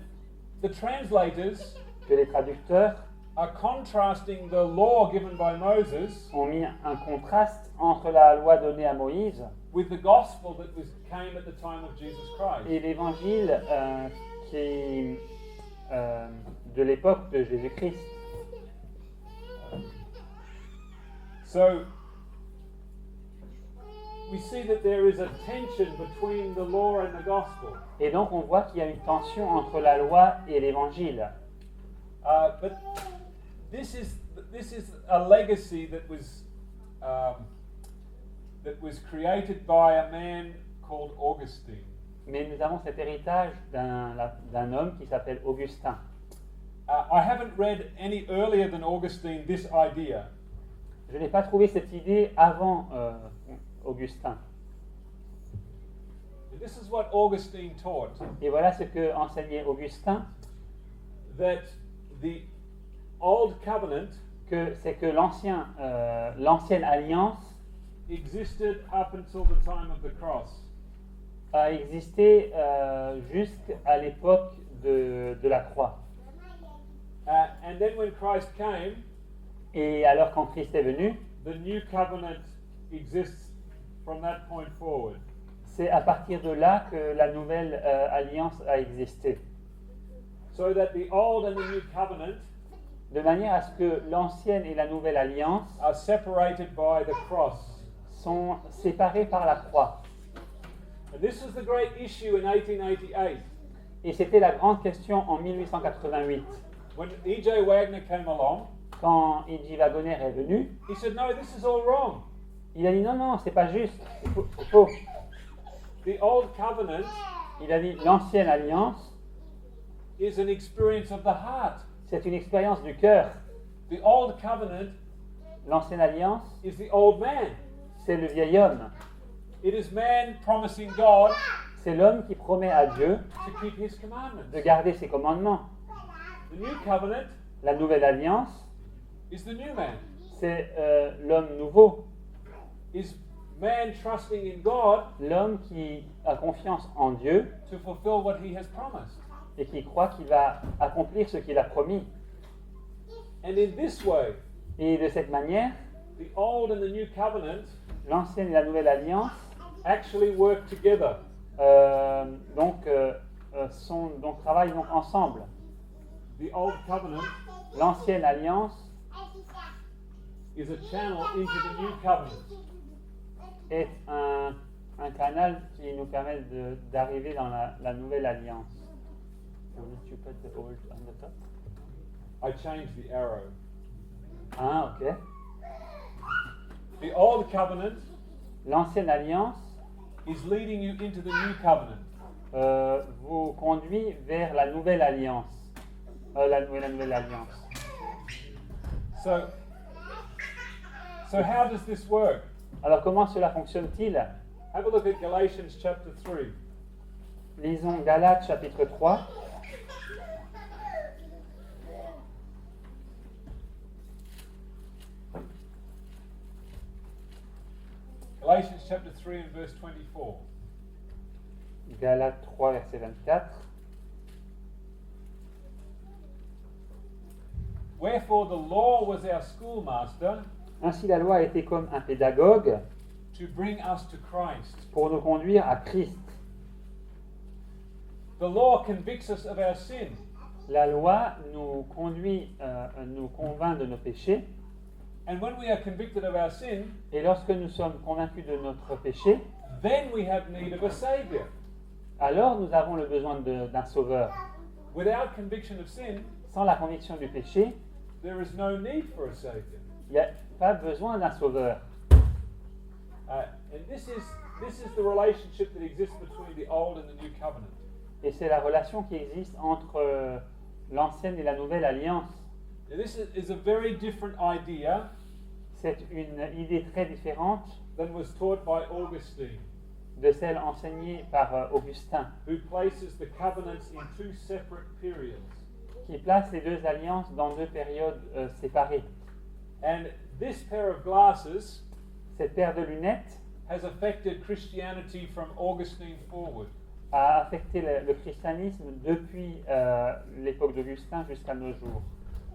the translators que les traducteurs are contrasting the law given by Moses ont mis un contraste entre la loi donnée à Moïse with the gospel that came at the time of Jesus Christ. et l'évangile de l'époque de Jésus-Christ. So we see that there is a tension between the law and the gospel. Et donc on voit qu'il y a une tension entre la loi et l'évangile. But this is a legacy that was created by a man called Augustine. Mais nous avons cet héritage d'un homme qui s'appelle Augustin. I haven't read any earlier than Augustine this idea. Je n'ai pas trouvé cette idée avant Augustin. This is what Augustine taught. Et voilà ce que enseignait Augustin, That the old covenant que c'est que l'ancienne alliance existed up until the time of the cross. a existé jusqu'à l'époque de la croix. And then when Christ came, Et alors quand Christ est venu, the new covenant exists from that point forward. c'est à partir de là que la nouvelle alliance a existé. So that the old and the new covenant De manière à ce que l'ancienne et la nouvelle alliance are separated by the cross. sont séparées par la croix. And this was the great issue in 1888 Et c'était la grande question en 1888. when E.J. Wagner came along. Quand E.J. Wagner est venu, He said, "No, this is all wrong. il a dit non, c'est pas juste, c'est faux. The old covenant Il a dit l'ancienne alliance, is an experience of the heart. c'est une expérience du cœur. The old covenant L'ancienne alliance, is the old man. c'est le vieil homme. It is man promising God C'est l'homme qui promet à Dieu to keep his commandments. de garder ses commandements. The new covenant La nouvelle alliance, is the new man. c'est l'homme nouveau. Is man trusting in God L'homme qui a confiance en Dieu to fulfill what he has promised. et qui croit qu'il va accomplir ce qu'il a promis. And in this way, Et de cette manière, the old and the new covenant l'ancienne et la nouvelle alliance actually work together. travaillent donc ensemble. The Old Covenant L'ancienne alliance is a channel into the New Covenant. est un canal qui nous permet d'arriver dans la nouvelle alliance. You put the old on the top? I changed the arrow. Ah, ok. The Old Covenant L'ancienne alliance is leading you into the New Covenant. vous conduit vers la nouvelle alliance. La nouvelle alliance. So how does this work? Alors comment cela fonctionne-t-il? Have a look at Galatians chapter 3. Lisons Galates chapitre 3. Galatians chapter 3 and verse 24. Galates 3 verset 24. Wherefore the law was our schoolmaster Ainsi la loi a été comme un pédagogue to bring us to Christ. pour nous conduire à Christ. The law convicts us of our sin. La loi nous convainc de nos péchés, And when we are convicted of our sin, et lorsque nous sommes convaincus de notre péché, then we have need of a Savior. alors nous avons le besoin d'un sauveur. Without conviction of sin, Sans la conviction du péché, there is no need for a Savior. il n'y a pas besoin d'un sauveur. And this is the relationship that exists between the Old and the New Covenant. Et c'est la relation qui existe entre l'ancienne et la nouvelle alliance. Now, this is a very different idea C'est une idée très différente than was taught by Augustine, de celle enseignée par Augustin, who places the covenants in two separate periods. qui place les deux alliances dans deux périodes séparées. And this pair of glasses Cette paire de lunettes has affected Christianity from Augustine forward. a affecté le christianisme depuis l'époque d'Augustin jusqu'à nos jours.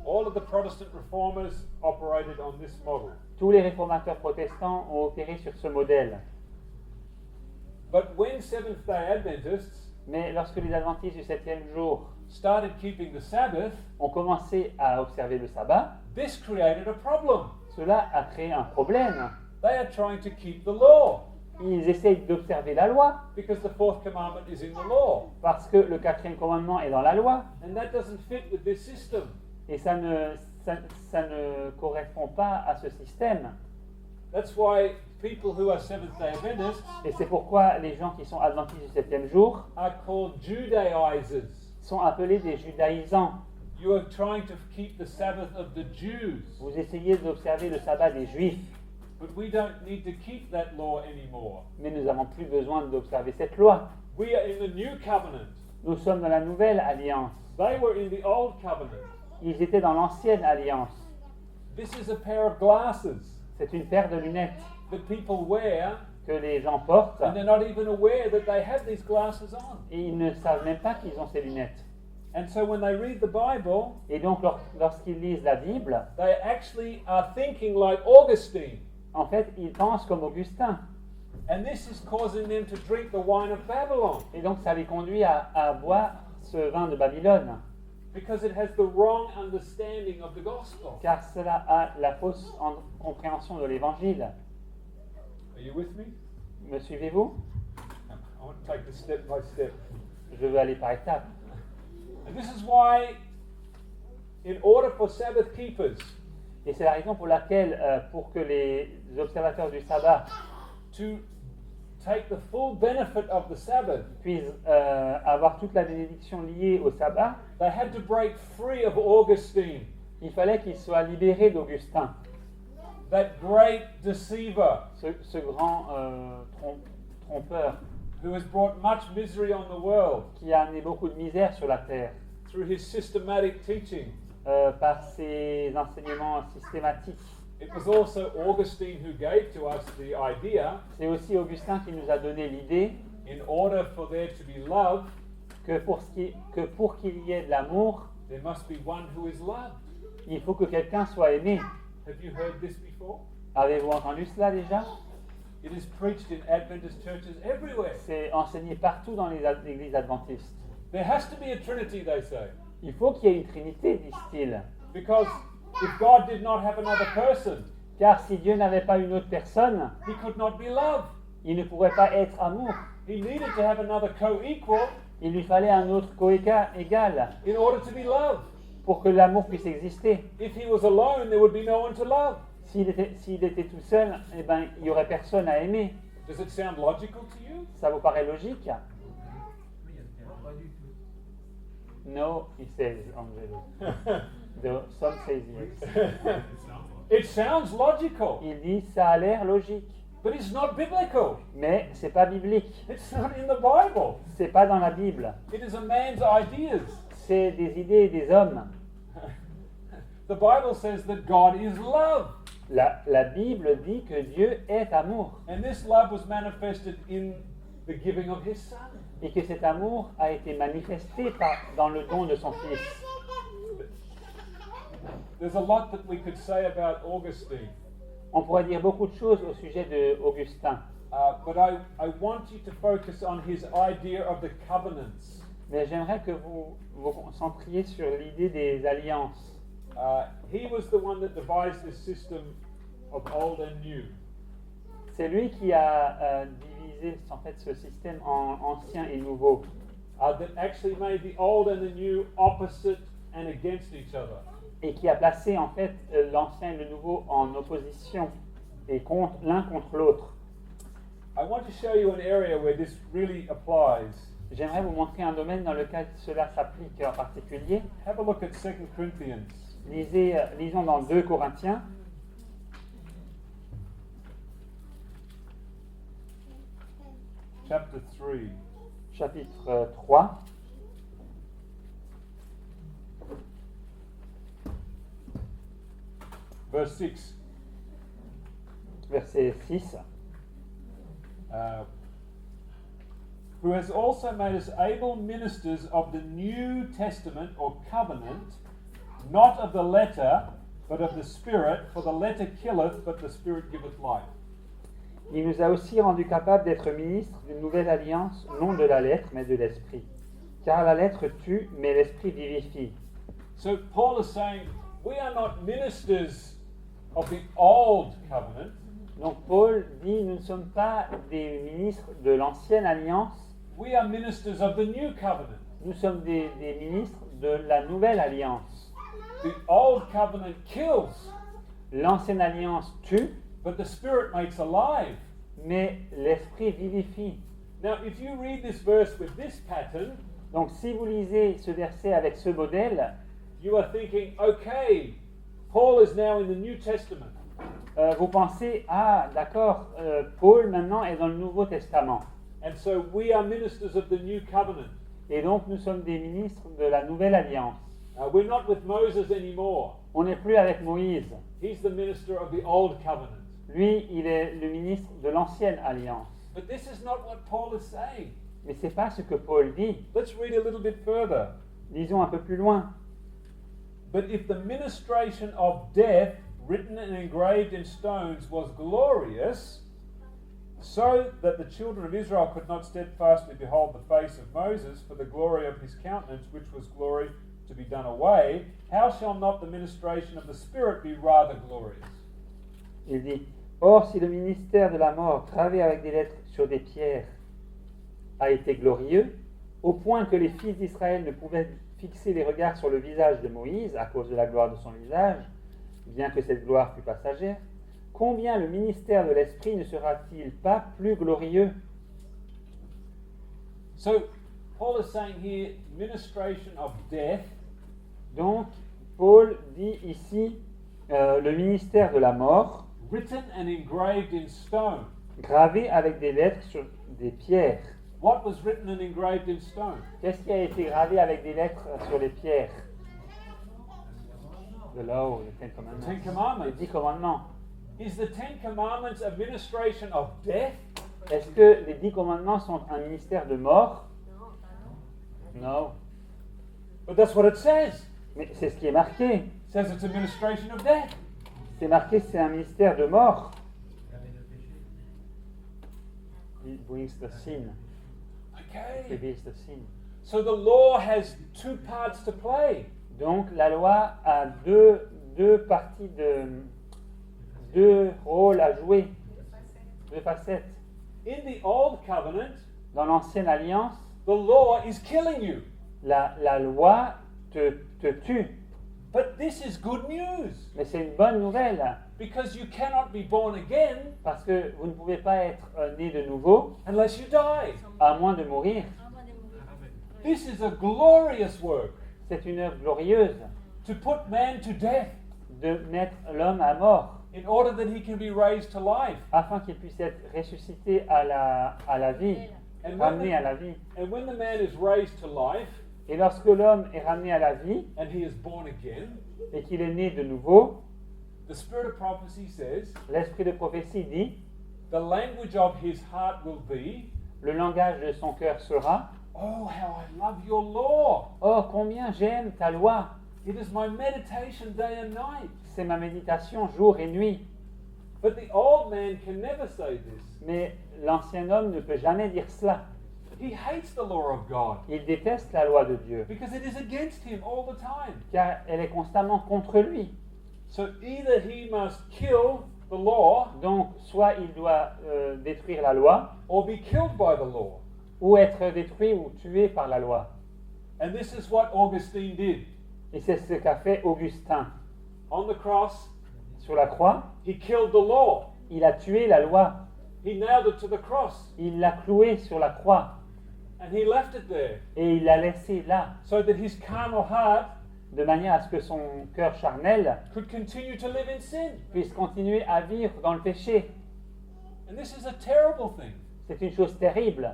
All of the Protestant reformers operated on this model. Tous les réformateurs protestants ont opéré sur ce modèle. But when Seventh-day Adventists Mais lorsque les adventistes du septième jour started keeping the Sabbath, ont commencé à observer le sabbat, this created a problem. cela a créé un problème. They are trying to keep the law Ils essayent d'observer la loi because the fourth commandment is in the law. parce que le quatrième commandement est dans la loi And that doesn't fit with this system. et ça ne correspond pas à ce système. That's why people who are Seventh-day Adventists Et c'est pourquoi les gens qui sont adventistes du septième jour are called Judaizers. sont appelés des judaïsants. You are trying to keep the Sabbath of the Jews. Vous essayez d'observer le sabbat des juifs, But we don't need to keep that law anymore. mais nous n'avons plus besoin d'observer cette loi. We are in the new covenant. Nous sommes dans la nouvelle alliance. They were in the old covenant. Ils étaient dans l'ancienne alliance. This is a pair of glasses C'est une paire de lunettes that people wear, que les gens portent and they're not even aware that they have these glasses on. et ils ne savent même pas qu'ils ont ces lunettes. And so when they read the Bible, Et donc lorsqu'ils lisent la Bible, they actually are thinking like Augustine. en fait, ils pensent comme Augustin. And this is causing them to drink the wine of Babylon Et donc ça les conduit à boire ce vin de Babylone, because it has the wrong understanding of the gospel. car cela a la fausse compréhension de l'évangile. Are you with me? Me suivez-vous? I want to take this step by step. Je veux aller par étapes. And this is why, in order for Sabbath keepers Et c'est la raison pour laquelle, pour que les observateurs du sabbat to take the full benefit of the Sabbath, puissent avoir toute la bénédiction liée au sabbat, they had to break free of Augustine, il fallait qu'ils soient libérés d'Augustin, that great deceiver ce grand trompeur who has brought much misery on the world qui a amené beaucoup de misère sur la terre through his systematic teaching. par ses enseignements systématiques. It was also Augustine who gave to us the idea, C'est aussi Augustin qui nous a donné l'idée in order for there to be love, que pour qu'il y ait de l'amour, there must be one who is loved. il faut que quelqu'un soit aimé. Have you heard this before? Avez-vous entendu cela déjà? It is preached in Adventist churches everywhere. C'est enseigné partout dans les églises adventistes. There has to be a Trinity, they say. Il faut qu'il y ait une trinité, disent-ils. Because if God did not have another person, Car si Dieu n'avait pas une autre personne, he could not be love. il ne pourrait pas être amour. He needed to have another co-equal Il lui fallait un autre coégal in order to be love. pour que l'amour puisse exister. If he was alone, there would be no one to love. S'il était tout seul, eh ben, il n'y aurait personne à aimer. Does it sound logical to you? Ça vous paraît logique? No, he says, Angelo. Some says yes. It sounds logical, Il dit, ça a l'air logique. but it's not biblical. Mais c'est pas biblique. It's not in the Bible. C'est pas dans la Bible. It is a man's ideas. C'est des idées des hommes. The Bible says that God is love. La Bible dit que Dieu est amour. And this love was manifested in the giving of his son. Et que cet amour a été manifesté dans le don de son Fils. There's a lot that we could say about Augustine, On pourrait dire beaucoup de choses au sujet d'Augustin. but I want you to focus on his idea of the covenants. Mais j'aimerais que vous vous concentriez sur l'idée des alliances. He was the one that devised this system of old and new. C'est lui qui a divisé en fait ce système en ancien et nouveau. That actually made the old and the new opposite and against each other. Et qui a placé en fait l'ancien et le nouveau en opposition et l'un contre l'autre. I want to show you an area where this really applies. J'aimerais vous montrer un domaine dans lequel cela s'applique en particulier. Have a look at 2 Corinthians. Lisons dans 2 Corinthiens, Chapter 3. chapitre 3, Verse 6. verset 6. Who has also made us able ministers of the New Testament or covenant, not of the letter, but of the Spirit, for the letter killeth, but the Spirit giveth life. Il nous a aussi rendus capables d'être ministres d'une nouvelle alliance, non de la lettre, mais de l'esprit. Car la lettre tue, mais l'esprit vivifie. So Paul is saying, we are not ministers of the old covenant, Donc Paul dit, nous ne sommes pas des ministres de l'ancienne alliance, we are ministers of the new covenant. nous sommes des ministres de la nouvelle alliance. The old covenant kills, L'ancienne alliance tue, but the Spirit makes alive. mais l'esprit vivifie. Now, if you read this verse with this pattern, Donc si vous lisez ce verset avec ce modèle, you are thinking, okay, Paul is now in the New Testament. vous pensez, ah d'accord, Paul maintenant est dans le Nouveau Testament. And so we are ministers of the new covenant. Et donc nous sommes des ministres de la nouvelle alliance. We're not with Moses anymore. On n'est plus avec Moïse. He's the minister of the old covenant. Lui, il est le ministre de l'ancienne alliance. But this is not what Paul is saying. Mais c'est pas ce que Paul dit. Let's read a little bit further. Lisons un peu plus loin. But if the ministration of death, written and engraved in stones, was glorious, so that the children of Israel could not steadfastly behold the face of Moses for the glory of his countenance, which was glory to be done away, how shall not the ministration of the Spirit be rather glorious? Il dit, or si le ministère de la mort, gravé avec des lettres sur des pierres, a été glorieux, au point que les fils d'Israël ne pouvaient fixer les regards sur le visage de Moïse à cause de la gloire de son visage, bien que cette gloire fût passagère, combien le ministère de l'Esprit ne sera-t-il pas plus glorieux? So, Paul is saying here, ministration of death. Donc, Paul dit ici le ministère de la mort, Written and engraved in stone. gravé avec des lettres sur des pierres. What was written and engraved in stone? Qu'est-ce qui a été gravé avec des lettres sur les pierres? The law, les Ten Commandments. Ten Commandments. Les 10 commandements. Is the Ten Commandments a ministration of death? Est-ce que les 10 commandements sont un ministère de mort? Non. But that's what it says. Mais c'est ce qui est marqué. It says it's a ministration of death. C'est marqué, c'est un ministère de mort. It brings the sin. It Okay. reveals the sin. So the law has two parts to play. Donc la loi a deux parties deux rôles à jouer, deux facettes. In the old covenant, Dans l'ancienne alliance, the law is killing you. la loi te tue. But this is good news Mais c'est une bonne nouvelle, because you cannot be born again parce que vous ne pouvez pas être né de nouveau unless you die. à moins de mourir. This is a glorious work C'est une œuvre glorieuse to put man to death de mettre l'homme à mort, in order that he can be raised to life. afin qu'il puisse être ressuscité à la vie, And ramené à la vie. when the man is raised to life Et lorsque l'homme est ramené à la vie and he is born again, et qu'il est né de nouveau, the spirit of prophecy says l'esprit de prophétie dit, the language of his heart will be, le langage de son cœur sera, oh, how I love your law. oh combien j'aime ta loi, It is my meditation day and night. c'est ma méditation jour et nuit. But the old man can never say this. Mais l'ancien homme ne peut jamais dire cela. He hates the law of God Il déteste la loi de Dieu, because it is against him all the time. car elle est constamment contre lui. So either he must kill the law Donc, soit il doit détruire la loi, or be killed by the law. ou être détruit ou tué par la loi. And this is what Augustine did. Et c'est ce qu'a fait Augustin. On the cross, Sur la croix, he killed the law. il a tué la loi. He nailed it to the cross Il l'a cloué sur la croix. and he left it there Et il l'a laissé là, so that his carnal heart de manière à ce que son cœur charnel could continue to live in sin. puisse continuer à vivre dans le péché. And this is a terrible thing. C'est une chose terrible.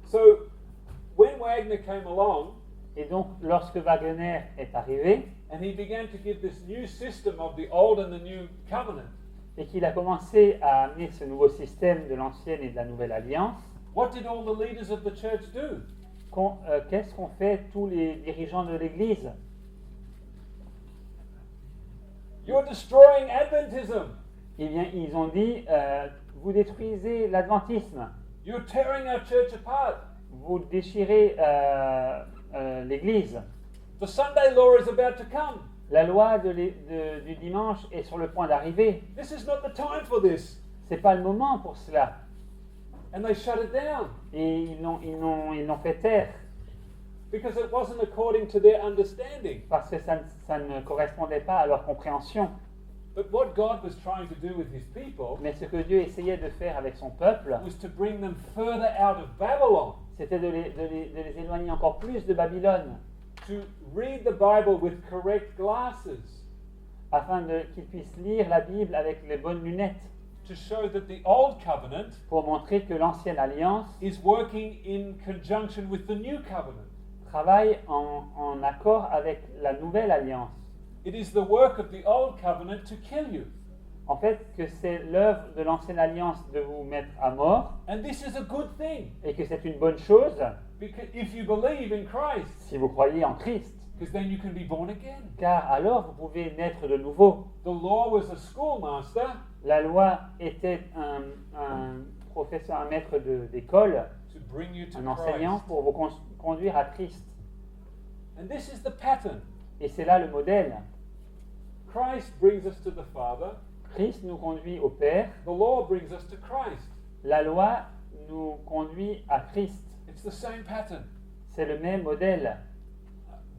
So when Wagner came along Et donc, lorsque Wagner est arrivé, and he began to give this new system of the old and the new covenant, et qu'il a commencé à amener ce nouveau système de l'ancienne et de la nouvelle alliance, what did all the leaders of the church do? qu'est-ce qu'ont fait tous les dirigeants de l'Église? You're destroying Adventism. Eh bien, ils ont dit, vous détruisez l'adventisme, You're tearing our church apart. vous déchirez l'Église. The Sunday law is about to come. La loi du dimanche est sur le point d'arriver. This is not the time for this. C'est pas le moment pour cela. And they shut it down Et ils l'ont fait taire because it wasn't according to their understanding. parce que ça ne correspondait pas à leur compréhension. But what God was trying to do with his people Mais ce que Dieu essayait de faire avec son peuple, was to bring them further out of Babylon, c'était de les éloigner encore plus de Babylone, to read the Bible with correct glasses, afin qu'ils puissent lire la Bible avec les bonnes lunettes, to show that the old covenant pour montrer que l'ancienne alliance is working in conjunction with the new covenant. travaille en accord avec la nouvelle alliance. It is the work of the old covenant to kill you. En fait, que c'est l'œuvre de l'ancienne alliance de vous mettre à mort, And this is a good thing et que c'est une bonne chose because if you believe in Christ, si vous croyez en Christ, because then you can be born again. car alors vous pouvez naître de nouveau. The law was a schoolmaster La loi était un professeur, un maître d'école, to bring you to un enseignant Christ. pour vous conduire à Christ. And this is the pattern. Et c'est là le modèle. Christ brings us to the Father. Christ nous conduit au Père. The law brings us to Christ. La loi nous conduit à Christ. It's the same pattern. C'est le même modèle.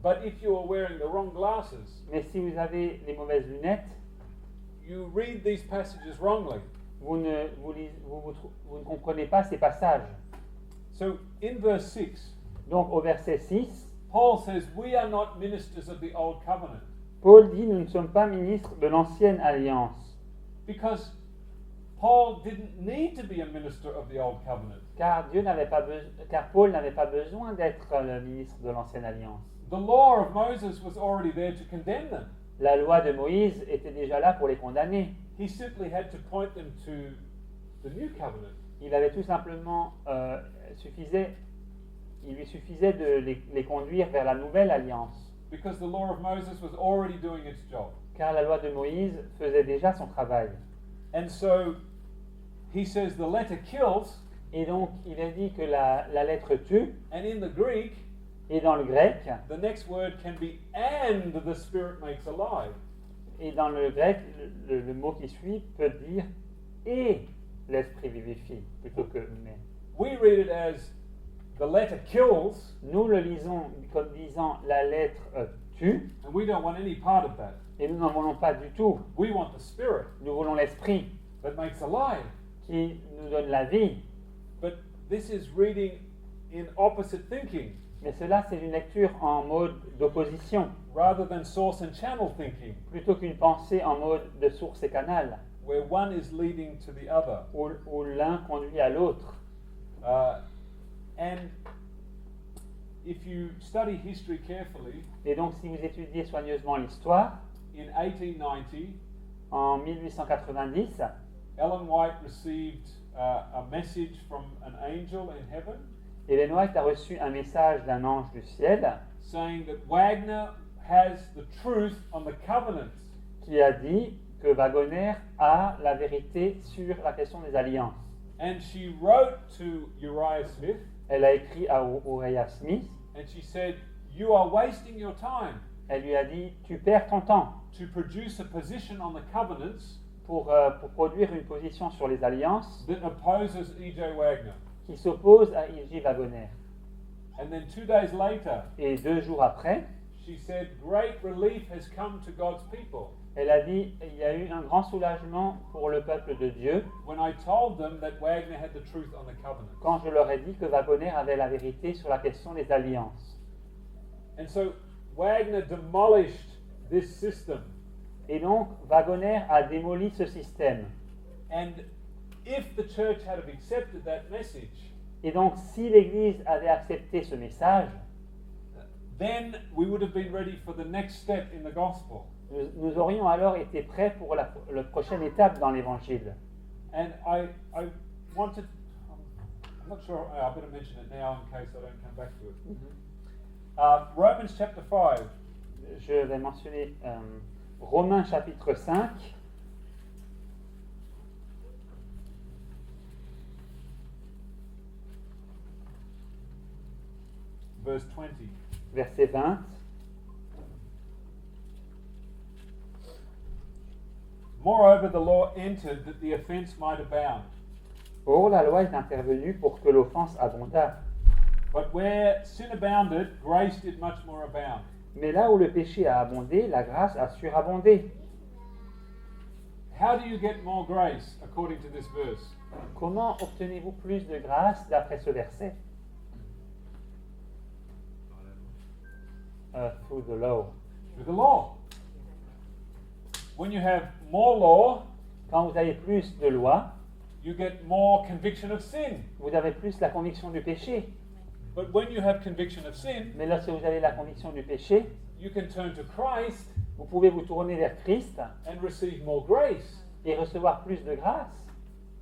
But if you are wearing the wrong glasses, Mais si vous avez les mauvaises lunettes, you read these passages wrongly. vous ne comprenez pas ces passages. So in verse 6, Donc au verset 6, Paul says, we are not ministers of the old covenant. Paul dit, nous ne sommes pas ministres de l'ancienne alliance. Because Paul didn't need to be a minister of the old covenant. Car Paul n'avait pas besoin d'être le ministre de l'ancienne alliance. The law of Moses was already there to condemn them. La loi de Moïse était déjà là pour les condamner. He simply had to point them to the new covenant. Il avait tout simplement il lui suffisait de les conduire vers la nouvelle alliance. Because the law of Moses was already doing its job. Car la loi de Moïse faisait déjà son travail. And so he says the letter kills, Et donc, il est dit que la lettre tu, And in the Greek, et dans le grec, the next word can be and the Spirit makes alive. et dans le grec, le mot qui suit peut dire et l'esprit vivifie, plutôt que mais. We read it as the letter kills, Nous le lisons comme disant la lettre tu, and we don't want any part of that. et nous n'en voulons pas du tout. We want the Spirit Nous voulons l'esprit that makes alive. qui nous donne la vie. But this is reading in opposite thinking Mais cela, c'est une lecture en mode d'opposition, rather than source and channel thinking, plutôt qu'une pensée en mode de source et canal, where one is leading to the other. où l'un conduit à l'autre. And if you study history carefully, Et donc, si vous étudiez soigneusement l'histoire, in 1890, en 1890, Ellen White received a message from an angel in heaven Ellen White a reçu un message d'un ange du ciel saying that Wagner has the truth on the covenants. qui a dit que Wagner a la vérité sur la question des alliances. And she wrote to Uriah Smith Elle a écrit à Uriah Smith, and she said, "You are wasting your time elle lui a dit « Tu perds ton temps to produce a position on the covenants pour produire une position sur les alliances that opposes E.J. Wagner." qui s'oppose à I.J. Wagner. And then 2 days later, Et 2 jours après, she said, "Great relief has come to God's people elle a dit « Il y a eu un grand soulagement pour le peuple de Dieu when I told them that Wagner had the truth on the covenants." quand je leur ai dit que Wagner avait la vérité sur la question des alliances. » And so Wagner demolished this system. Et donc, Wagner a démoli ce système. And if the church had have accepted that message, Et donc, si l'Église avait accepté ce message, then we would have been ready for the next step in the gospel. nous aurions alors été prêts pour la prochaine étape dans l'Évangile. And I wanted, I'm not sure, I better mention it now in case I don't come back to it. Romans chapter 5. Je vais mentionner Romains chapitre 5, Verse 20. verset 20. Moreover, the law entered that the offense might abound. Or, la loi est intervenue pour que l'offense abondât. But where sin abounded, grace did much more abound. Mais là où le péché a abondé, la grâce a surabondé. How do you get more grace according to this verse? Comment obtenez-vous plus de grâce d'après ce verset? Through the law. Through the law. When you have more law, Quand vous avez plus de loi, you get more conviction of sin. vous avez plus la conviction du péché. But when you have conviction of sin, Mais lorsque vous avez la conviction du péché, you can turn to Christ vous pouvez vous tourner vers Christ and receive more grace. et recevoir plus de grâce.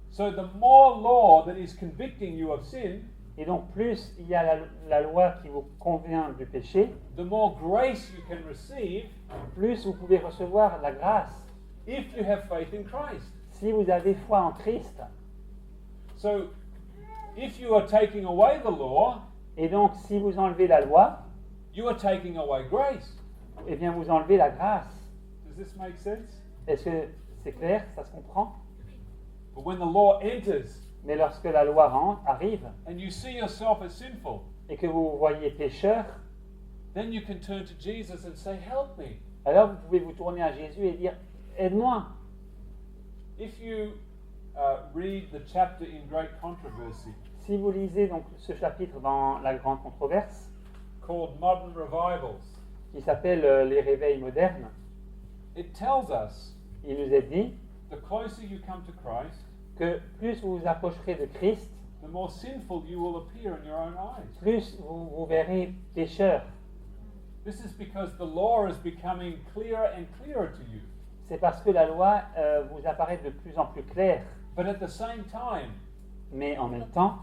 So the more law that is convicting you of sin, Et donc, plus il y a la loi qui vous convient du péché, the more grace you can receive plus vous pouvez recevoir la grâce if you have faith in Christ. si vous avez foi en Christ. So if you are taking away the law, Et donc, si vous enlevez la loi, you are taking away grace. eh bien, vous enlevez la grâce. Does this make sense? Est-ce que c'est clair? Ça se comprend? But when the law enters Mais lorsque la loi arrive and you see yourself as sinful, et que vous vous voyez pécheur, then you can turn to Jesus and say, "Help me." alors vous pouvez vous tourner à Jésus et dire « Aide-moi ». If you read the chapter in Great Controversy Si vous lisez donc ce chapitre dans la grande controverse, called Modern Revivals, qui s'appelle Les réveils modernes, it tells us il nous est dit the closer you come to Christ, que plus vous vous approcherez de Christ, the more sinful you will appear in your own eyes. plus vous vous verrez pécheur. This is because the law is becoming clearer and clearer to you. C'est parce que la loi vous apparaît de plus en plus claire. But at the same time, Mais en même temps,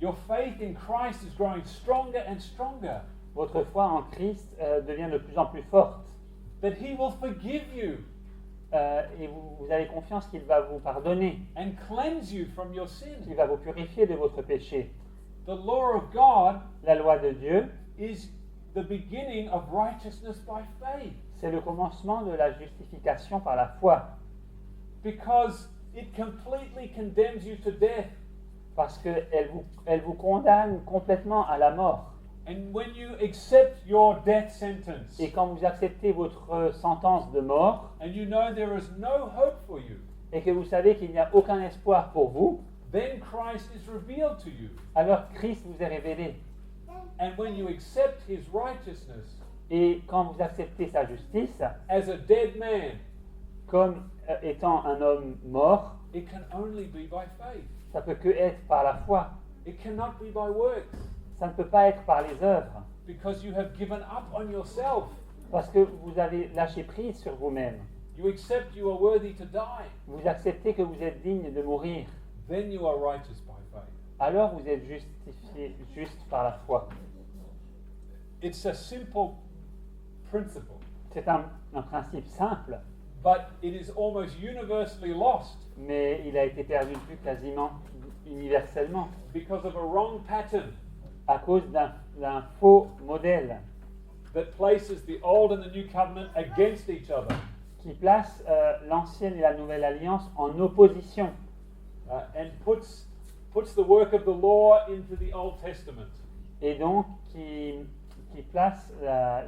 your faith in Christ is growing stronger and stronger. votre foi en Christ devient de plus en plus forte. That He will forgive you. et vous avez confiance qu'il va vous pardonner, and cleanse you from your sin. qu'il va vous purifier de votre péché. The law of God La loi de Dieu, is the beginning of righteousness by faith, c'est le commencement de la justification par la foi, because it completely condemns you to death. parce qu'elle vous condamne complètement à la mort. And when you accept your death sentence, Et quand vous acceptez votre sentence de mort, and you know there is no hope for you, et que vous savez qu'il n'y a aucun espoir pour vous, then Christ is revealed to you. alors Christ vous est révélé. And when you accept his righteousness Et quand vous acceptez sa justice, as a dead man, comme étant un homme mort, it can only be by faith. ça peut que être par la foi. It cannot be by works, Ça ne peut pas être par les œuvres, because you have given up on yourself. parce que vous avez lâché prise sur vous-même. You accept you are worthy to die. Vous acceptez que vous êtes digne de mourir. Then you are righteous by faith. Alors vous êtes justifié juste par la foi. It's a simple principle, C'est un principe simple, but it is almost universally lost mais il a été perdu de vue quasiment universellement because of a wrong pattern à cause d'un faux modèle that places the old and the new covenant against each other, qui place l'ancienne et la nouvelle alliance en opposition and puts the work of the law into the Old Testament. et donc qui place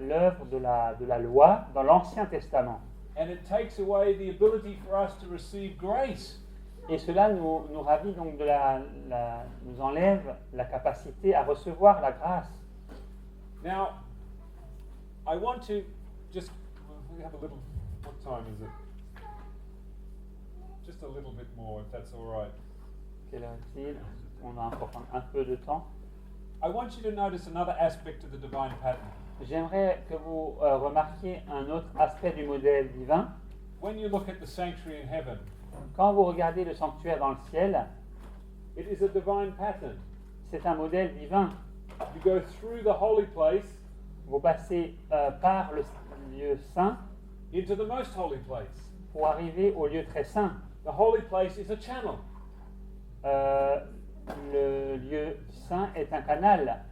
l'œuvre de la loi dans l'Ancien Testament. And it takes away the ability for us to receive grace. Et cela nous ravit donc nous enlève la capacité à recevoir la grâce. Now, I want to just, we have a little, what time is it? Just a little bit more, if that's all right. Quelle heure est-il? On a encore un peu de temps. I want you to notice another aspect of the divine pattern. J'aimerais que vous remarquiez un autre aspect du modèle divin. When you look at the sanctuary in heaven, Quand vous regardez le sanctuaire dans le ciel, it is a divine pattern. c'est un modèle divin. You go through the holy place Vous passez par le lieu saint into the most holy place. pour arriver au lieu très saint. The holy place is a channel. Le lieu saint est un canal.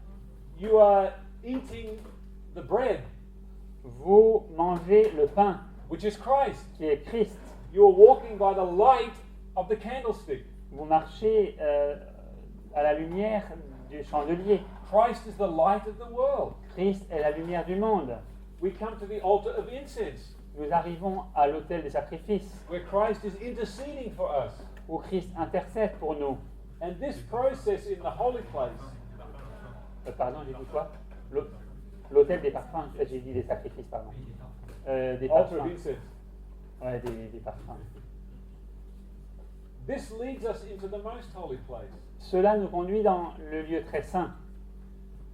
You are eating the bread, Vous mangez le pain, which is Christ. qui est Christ. You are walking by the light of the candlestick. Vous marchez à la lumière du chandelier. Christ is the light of the world. Christ est la lumière du monde. We come to the altar of incense, Nous arrivons à l'autel des sacrifices, where Christ is interceding for us. où Christ intercède pour nous. And this process in the holy place Pardon, j'ai dit quoi? L'autel des parfums, j'ai dit des sacrifices, pardon. Des altar of parfums. incense. Ouais, des parfums. This leads us into the most holy place. Cela nous conduit dans le lieu très saint.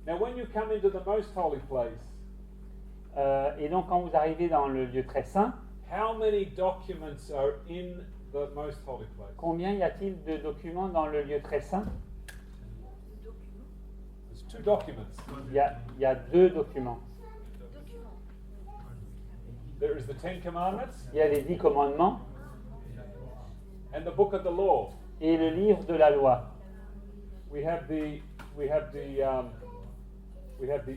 Now, when you come into the most holy place, Et donc, quand vous arrivez dans le lieu très saint, how many documents are in the most holy place? combien y a-t-il de documents dans le lieu très saint? There's 2 documents. Il y a 2 documents. There is the 10 Commandments Il y a les 10 commandements and the book of the law. et le livre de la loi. We have the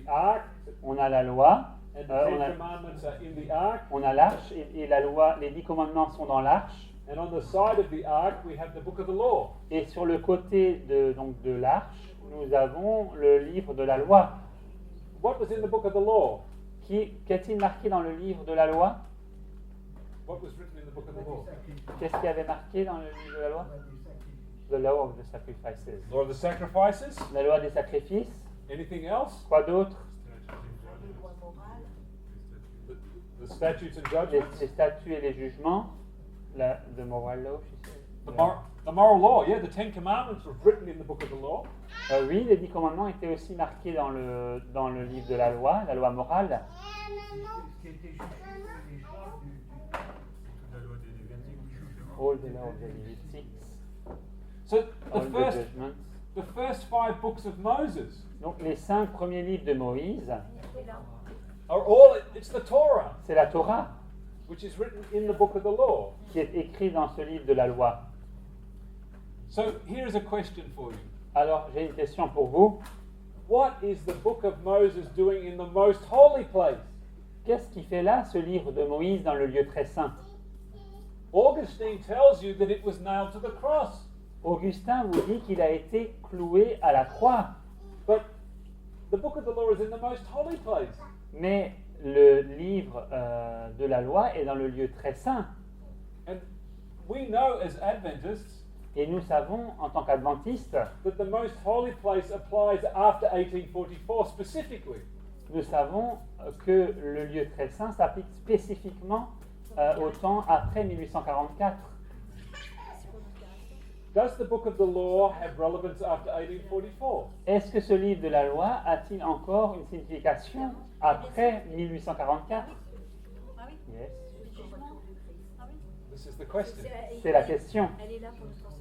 ark, On a la loi, and the 10 on a- Commandments are in the ark. on a l'arche et la loi, les 10 commandements sont dans l'arche. And on the side of the ark, we have the book of the law. Et sur le côté de l'arche, nous avons le livre de la loi. What was in the book of the law? Qu'est-il marqué dans le livre de la loi? What was written in the book of the law? Qu'est-ce qu'il y avait marqué dans le livre de la loi? The law of the sacrifices. Law of the sacrifices. La loi des sacrifices. Anything else? Quoi d'autre? The statutes and Les judgments. statuts et les jugements. The moral law, je sais. The moral law. Yeah, the 10 Commandments were written in the book of the law. Oui, les 10 commandements étaient aussi marqués dans le livre de la loi morale. All the law of the Leviticus, So all the judgments. the first 5 books of Moses Donc les 5 premiers livres de Moïse, are all, it's the Torah. c'est la Torah. which is written in the book of the law. qui est écrit dans ce livre de la loi. So here is a question for you. Alors, j'ai une question pour vous. What is the book of Moses doing in the most holy place? Qu'est-ce qui fait là ce livre de Moïse dans le lieu très saint? Augustine tells you that it was nailed to the cross. Augustin vous dit qu'il a été cloué à la croix. But the book of the law is in the most holy place. Mais le livre de la loi est dans le lieu très saint. And we know as Adventists Et nous savons, en tant qu'adventistes, that the most holy place applies after 1844 specifically. nous savons que le lieu très saint s'applique spécifiquement au temps après 1844. Does the book of the law have relevance after 1844? Est-ce que ce livre de la loi a-t-il encore une signification après 1844? Ah oui, Yes. le jugement. Ah oui. This is the question. C'est la question. Elle est là pour nous transformer.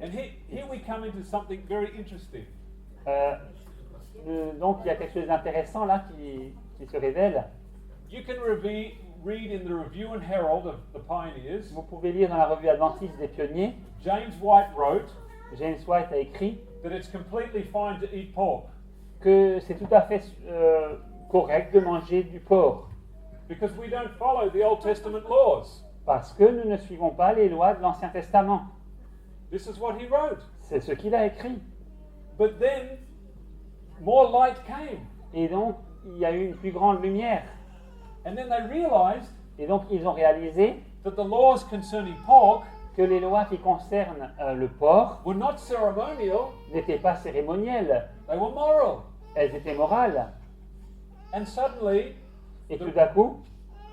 And here we come into something very interesting. Donc il y a quelque chose d'intéressant là qui se révèle. You can read in the Review and Herald of the Pioneers, Vous pouvez lire dans la revue adventiste des pionniers, James White wrote James White a écrit that it's completely fine to eat pork que c'est tout à fait correct de manger du porc because we don't follow the Old Testament laws. parce que nous ne suivons pas les lois de l'Ancien Testament. This is what he wrote. C'est ce qu'il a écrit. But then more light came. Et donc il y a eu une plus grande lumière. And then they realized Et donc ils ont réalisé that the laws concerning pork que les lois qui concernent le porc were not ceremonial, n'étaient pas cérémonielles, they were moral. elles étaient morales. And suddenly, Et tout d'un coup,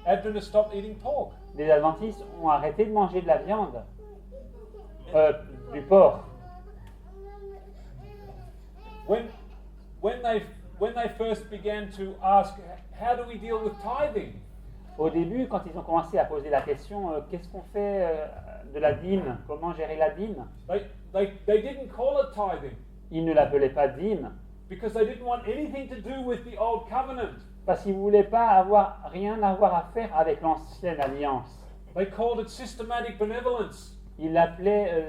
Adventists stopped eating pork. les adventistes ont arrêté de manger de la viande, du porc. When they first began to ask, how do we deal with tithing? Au début, quand ils ont commencé à poser la question, qu'est-ce qu'on fait de la dîme? Comment gérer la dîme? They didn't call it tithing Ils ne l'appelaient pas dîme because they didn't want anything to do with the old covenant. parce qu'ils ne voulaient pas rien avoir à faire avec l'ancienne alliance. They called it systematic benevolence. Ils l'appelaient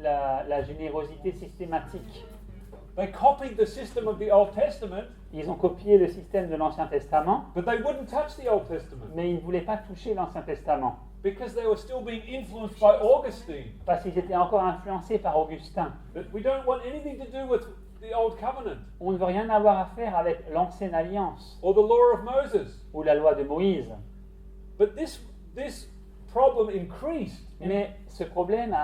la générosité systématique. They copied the system of the Old Testament, Ils ont copié le système de l'Ancien Testament, but they wouldn't touch the Old Testament mais ils ne voulaient pas toucher l'Ancien Testament because they were still being influenced by Augustine. parce qu'ils étaient encore influencés par Augustin. That we don't want anything to do with the Old Covenant On ne veut rien avoir à faire avec l'ancienne alliance or the law of Moses. ou la loi de Moïse. But this problem increased. Mais ce problème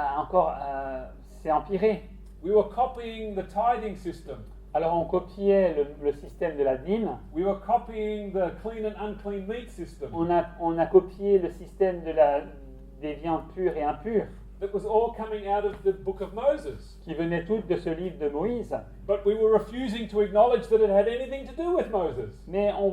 s'est empiré. We were copying the tithing system. Alors on copiait le système de la dîme, We were copying the clean and unclean meat system. on a copié le système des viandes pures et impures, That was all coming out of the book of Moses. qui venaient toutes de ce livre de Moïse. But we were refusing to acknowledge that it had anything to do with Moses. Mais on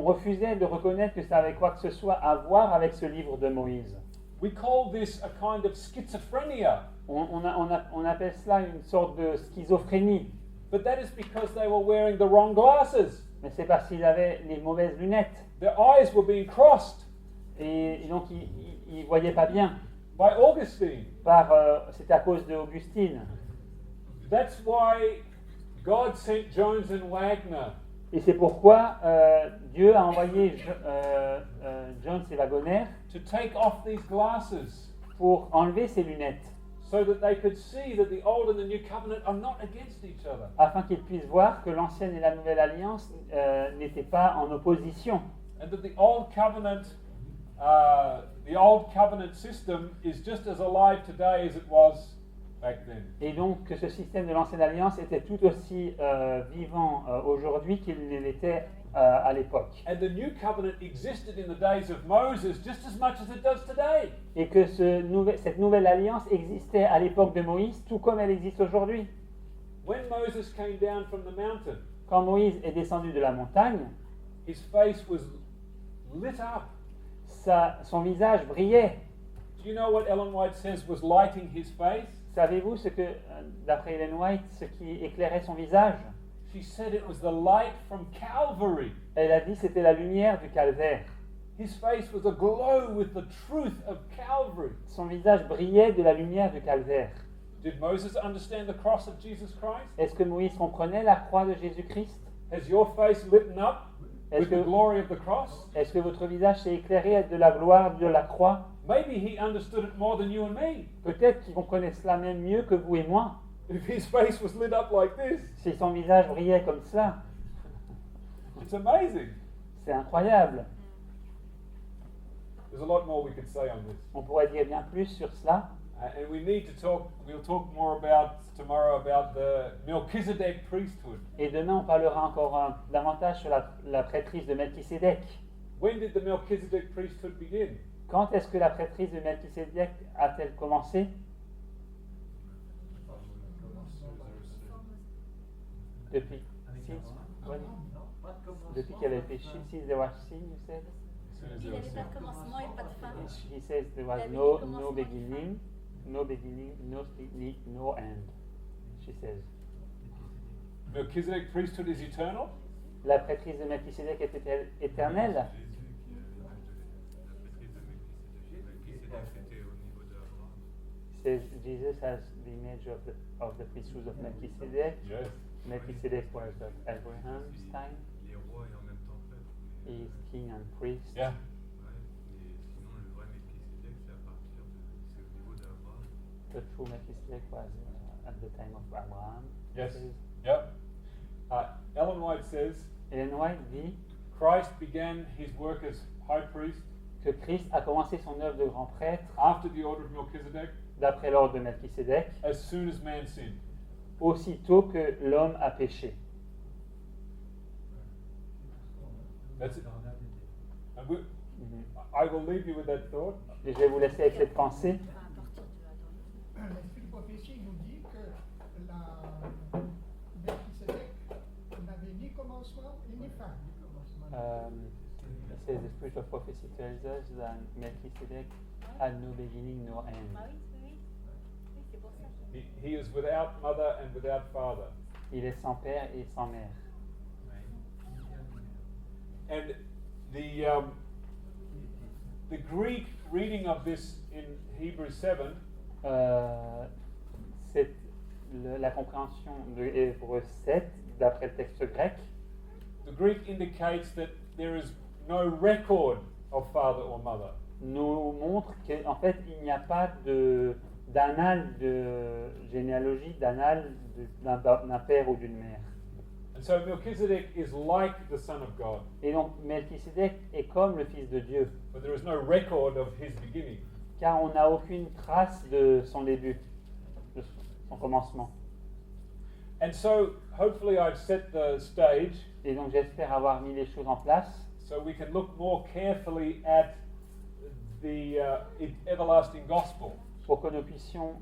refusait de reconnaître que ça avait quoi que ce soit à voir avec ce livre de Moïse. We call this a kind of schizophrenia. On appelle cela une sorte de schizophrénie. But that is because they were wearing the wrong glasses. Mais c'est parce qu'ils avaient les mauvaises lunettes. Their eyes were being crossed Et donc ils ne voyaient pas bien. by Augustine. C'est à cause d'Augustine. That's why God sent Jones and Wagner Et c'est pourquoi Dieu a envoyé Jones et Wagner to take off these glasses pour enlever ses lunettes, so that they could see that the old and the new covenant are not against each other. afin qu'ils puissent voir que l'ancienne et la nouvelle alliance n'étaient pas en opposition. And that the old covenant system is just as alive today as it was back then. Et donc que ce système de l'ancienne alliance était tout aussi vivant aujourd'hui qu'il ne l'était à l'époque. And the new covenant existed in the days of Moses just as much as it does today. Et que cette nouvelle alliance existait à l'époque de Moïse, tout comme elle existe aujourd'hui. When Moses came down from the mountain, Quand Moïse est descendu de la montagne, his face was lit up. son visage brillait. Do you know what Ellen White says was lighting his face? Savez-vous ce que, d'après Ellen White, ce qui éclairait son visage? She said it was the light from Calvary. Elle a dit que c'était la lumière du calvaire. His face was aglow with the truth of Calvary. Son visage brillait de la lumière du calvaire. Did Moses understand the cross of Jesus Christ? Est-ce que Moïse comprenait la croix de Jésus-Christ? Has your face lit up Est-ce with the que, glory of the cross? est-ce que votre visage s'est éclairé de la gloire de la croix? Maybe he understood it more than you and me. Peut-être qu'il comprenait cela même mieux que vous et moi. If his face was lit up like this, Si son visage brillait comme cela, it's amazing. c'est incroyable. There's a lot more we could say on this. On pourrait dire bien plus sur cela. And we need to talk, we'll talk more about tomorrow about the Melchizedek priesthood. Et demain, on parlera encore davantage sur la prêtrise de Melchisédek. When did the Melchizedek priesthood begin? Quand est-ce que la prêtrise de Melchisédek a-t-elle commencé? Depuis Depuis qu'il y avait péché. Since there was sin, you said? Il n'y avait pas de commencement et pas de fin. He says there was no beginning, no end. She says. Melchizedek priesthood is eternal. La prêtrise de Melchisédek était éternelle. Says Jesus has the image of the priesthood of Melchizedek. Yes. Melchizedek was of Abraham's time. Les rois et en même temps prêtre. He is king and priest. Yeah. Ouais, mais sinon le vrai Melchisédek c'est à partir de c'est au niveau d'Abraham. The true Melchizedek was at the time of Abraham. Yes. Says. Yep. Ellen White says Ellen White dit Christ began his work as high priest que Christ a commencé son œuvre de grand prêtre after the order of Melchizedek d'après l'ordre de Melchisédek, as soon as man sinned. aussitôt que l'homme a péché. That's it. And I will leave you with that thought. Et je vais vous laisser avec cette pensée. À partir de L'esprit de prophétie nous dit que la Melchisédek n'avait ni commencement et ni fin. It says the spirit of prophecy tells us that Melchizedek had no beginning, no end. Ah oui, oui, oui. Oui, c'est pour ça. He is without mother and without father. Il est sans père et sans mère. And the Greek reading of this in Hebrews 7 C'est la compréhension de Hébreux 7, d'après le texte grec, the Greek indicates that there is no record of father or mother. nous montre qu'en fait, il n'y a pas d'annale de généalogie, d'annale d'un père ou d'une mère. And so Melchizedek is like the Son of God, Et donc, Melchisédek est comme le Fils de Dieu, but there is no record of his beginning. car on n'a aucune trace de son début, de son commencement. And so hopefully I've set the stage Et donc, j'espère avoir mis les choses en place so we can look more carefully at the everlasting gospel. pour que nous puissions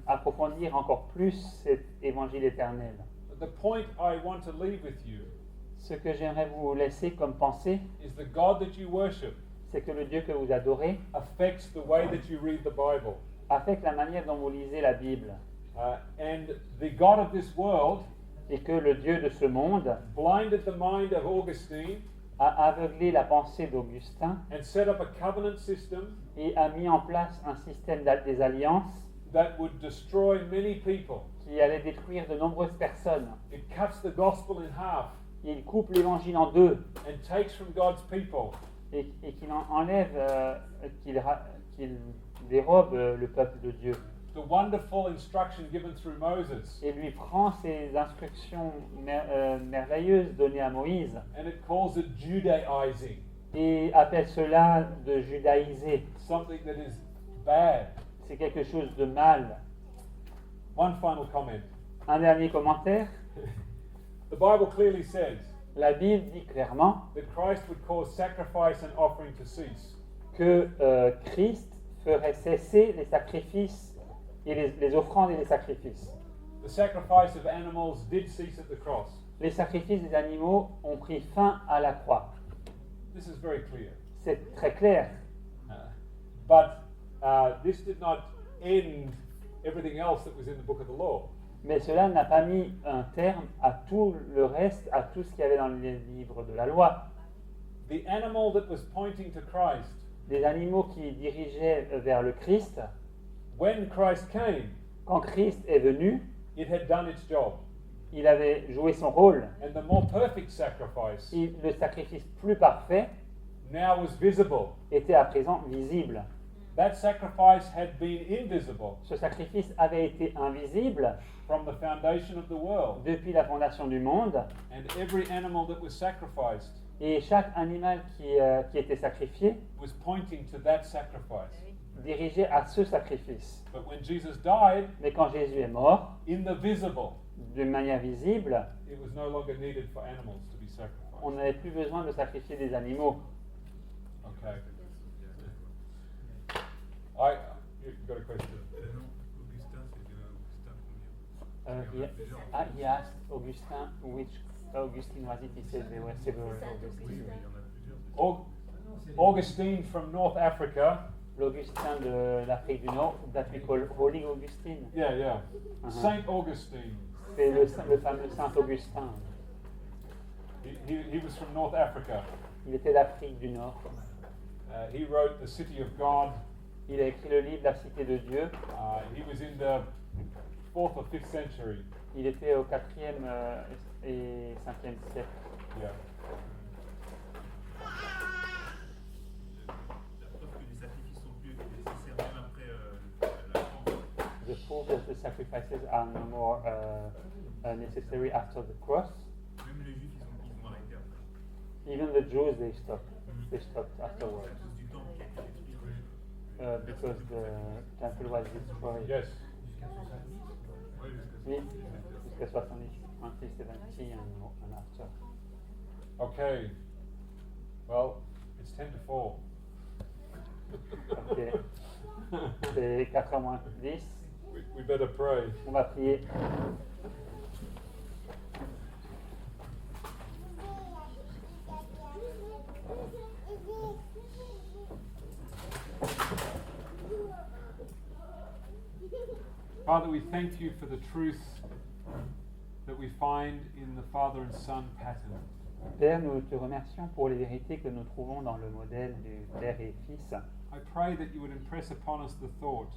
approfondir encore plus cet évangile éternel. The point I want to leave with you Ce que j'aimerais vous laisser comme pensée, is the God that you worship c'est que le Dieu que vous adorez affects the way that you read the Bible. affecte la manière dont vous lisez la Bible. And the God of this world Et que le Dieu de ce monde blinded the mind of Augustine a aveuglé la pensée d'Augustin and set up a covenant system et a mis en place un système des alliances that would destroy many people. qui allait détruire de nombreuses personnes. It cuts the gospel in half Il coupe l'évangile en deux and takes from God's people et qu'il en enlève, qu'il dérobe le peuple de Dieu the wonderful instruction given through Moses, et lui prend ces instructions merveilleuses données à Moïse and it calls it Judaizing, et appelle cela de judaïser. something that is bad. C'est quelque chose de mal. One final comment. Un dernier commentaire. The Bible clearly says La Bible dit clairement that Christ would cause sacrifice and offering to cease. que Christ ferait cesser les sacrifices et les offrandes et les sacrifices. The sacrifice of animals did cease at the cross. Les sacrifices des animaux ont pris fin à la croix. This is very clear. C'est très clair. But this did not end everything else that was in the book of the law. Mais cela n'a pas mis un terme à tout le reste, à tout ce qu'il y avait dans les livres de la loi. the animal that was pointing to Christ, des animaux qui dirigeaient vers le Christ, when Christ came, quand Christ est venu, it had done its job. il avait joué son rôle. And the more perfect sacrifice Le sacrifice plus parfait now was visible. était à présent visible. That sacrifice had been invisible Ce sacrifice avait été invisible from the foundation of the world. depuis la fondation du monde, And every animal that was sacrificed et chaque animal qui était sacrifié was pointing to that sacrifice. dirigeait à ce sacrifice. But when Jesus died, Mais quand Jésus est mort, in the visible, d'une manière visible, it was no longer needed for animals to be on sacrificed. n'avait plus besoin de sacrifier des animaux. Okay. You've got a question? Non, Augustin, c'était un Augustin combien? He asked Augustin which Augustine was it. He said there were several Oui, Augustines. il y en a plusieurs. Augustine from North Africa. L'Augustin de l'Afrique du Nord, that we call Holy Augustine. Yeah, yeah. Uh-huh. Saint Augustine. C'est le fameux Saint Augustin. He was from North Africa. Il était d'Afrique du Nord. He wrote The City of God. Il a écrit le livre La Cité de Dieu. He was in the 4th or 5th century. Il était au 4e et 5e siècle. Yeah. La preuve que les sacrifices sont plus nécessaires même après la croix. The proof that the sacrifices are no more necessary after the cross. Même les Juifs, ils ont arrêté après. Even the Jews, they stopped. They stopped afterwards. À cause du temple qui a été détruit. Because the temple was destroyed. Yes. Ouais, Oui, jusqu'à 70, until 70 and after. Okay. Well, it's 10 to 4. Ok. C'est 4h moins 10. We better pray. On va prier. Father, we thank you for the truth that we find in the Father and Son pattern. Père, nous te remercions pour les vérités que nous trouvons dans le modèle du Père et Fils. I pray that you would impress upon us the thought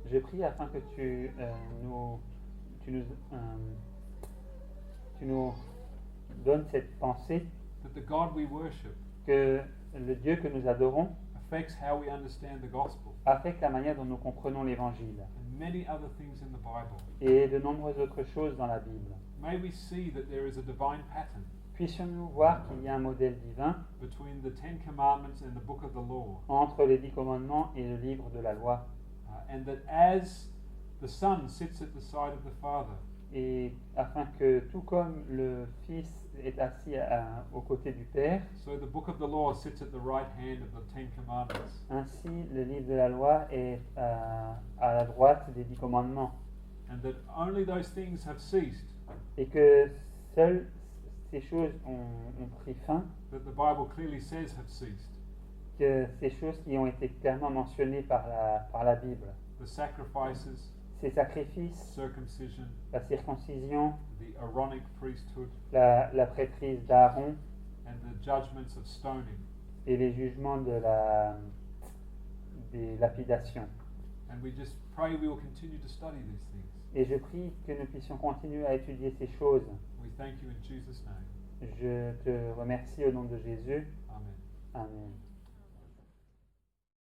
Je prie afin que tu nous donnes cette pensée that the God we worship que le Dieu que nous adorons affects how we understand the gospel affecte la manière dont nous comprenons l'Évangile and many other things in the Bible. et de nombreuses autres choses dans la Bible. May we see that there is a divine pattern Puissions-nous voir qu'il y a un modèle divin between the Ten Commandments and the book of the law, entre les 10 commandements et le livre de la loi, and that as the Son sits at the side of the Father, et afin que tout comme le Fils est assis aux côtés du Père, so the book of the law sits at the right hand of the Ten Commandments. ainsi le livre de la loi est à la droite des 10 commandements, And that only those things have ceased et que seules ces choses ont pris fin, that the Bible clearly says have ceased. que ces choses qui ont été clairement mentionnées par la Bible, The sacrifices, ces sacrifices, circumcision, la circoncision, the Aaronic priesthood, la prêtrise d'Aaron and the judgments of stoning. et les jugements des lapidations. And we just pray we will continue to study these things. Et je prie que nous puissions continuer à étudier ces choses. We thank you in Jesus' name. Je te remercie au nom de Jésus. Amen. Amen.